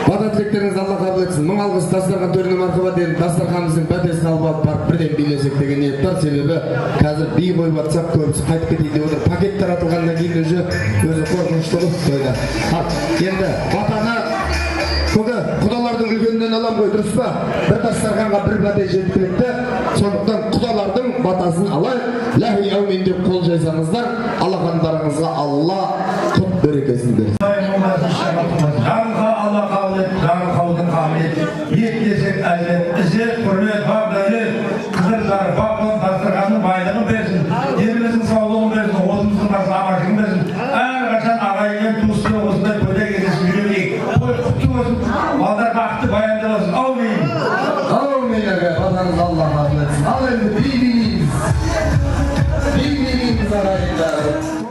Бата тілектеріңізді Алла қабыл етсін. Мың алғыс дастархан төріне мархабат енді дастарханымыздың бәтесін алып барып бірден билесек деген ниет бар. Себебі қазір би қойып атсақ көбісі қайтып кетейін деп отыр. Пакет таратылғаннан кейін өзі қорқынышты ғой тойда. Енді батаны көгі құдалардың үлкенінен алам ғой, дұрыс па? Бір дастарханға бір бәте жеткілікті. Сондықтан құдалардың батасын алайық. Ләхи әумин деп қол жайсаңыздар, алақандарыңызға Алла құт берекесін берсін. Жанға Алла қабыл ет, жаңа қаудың қабыл ет. Ет десек әлет, ізет, құрмет, бап дәулет, қызырлар, бапын, дастарханның байлығын берсін. Еліміздің саулығын берсін, отымыздың басына амашығын берсін. Әрқашан ағайынмен туыспен осындай көйлек кездесіп жүрейік. Той құтты болсын, балдар бақытты баянды болсын. Аумин. Аумин әге, батаңыз Алла қабыл етсін. Ал енді би-бейміз ағайындар.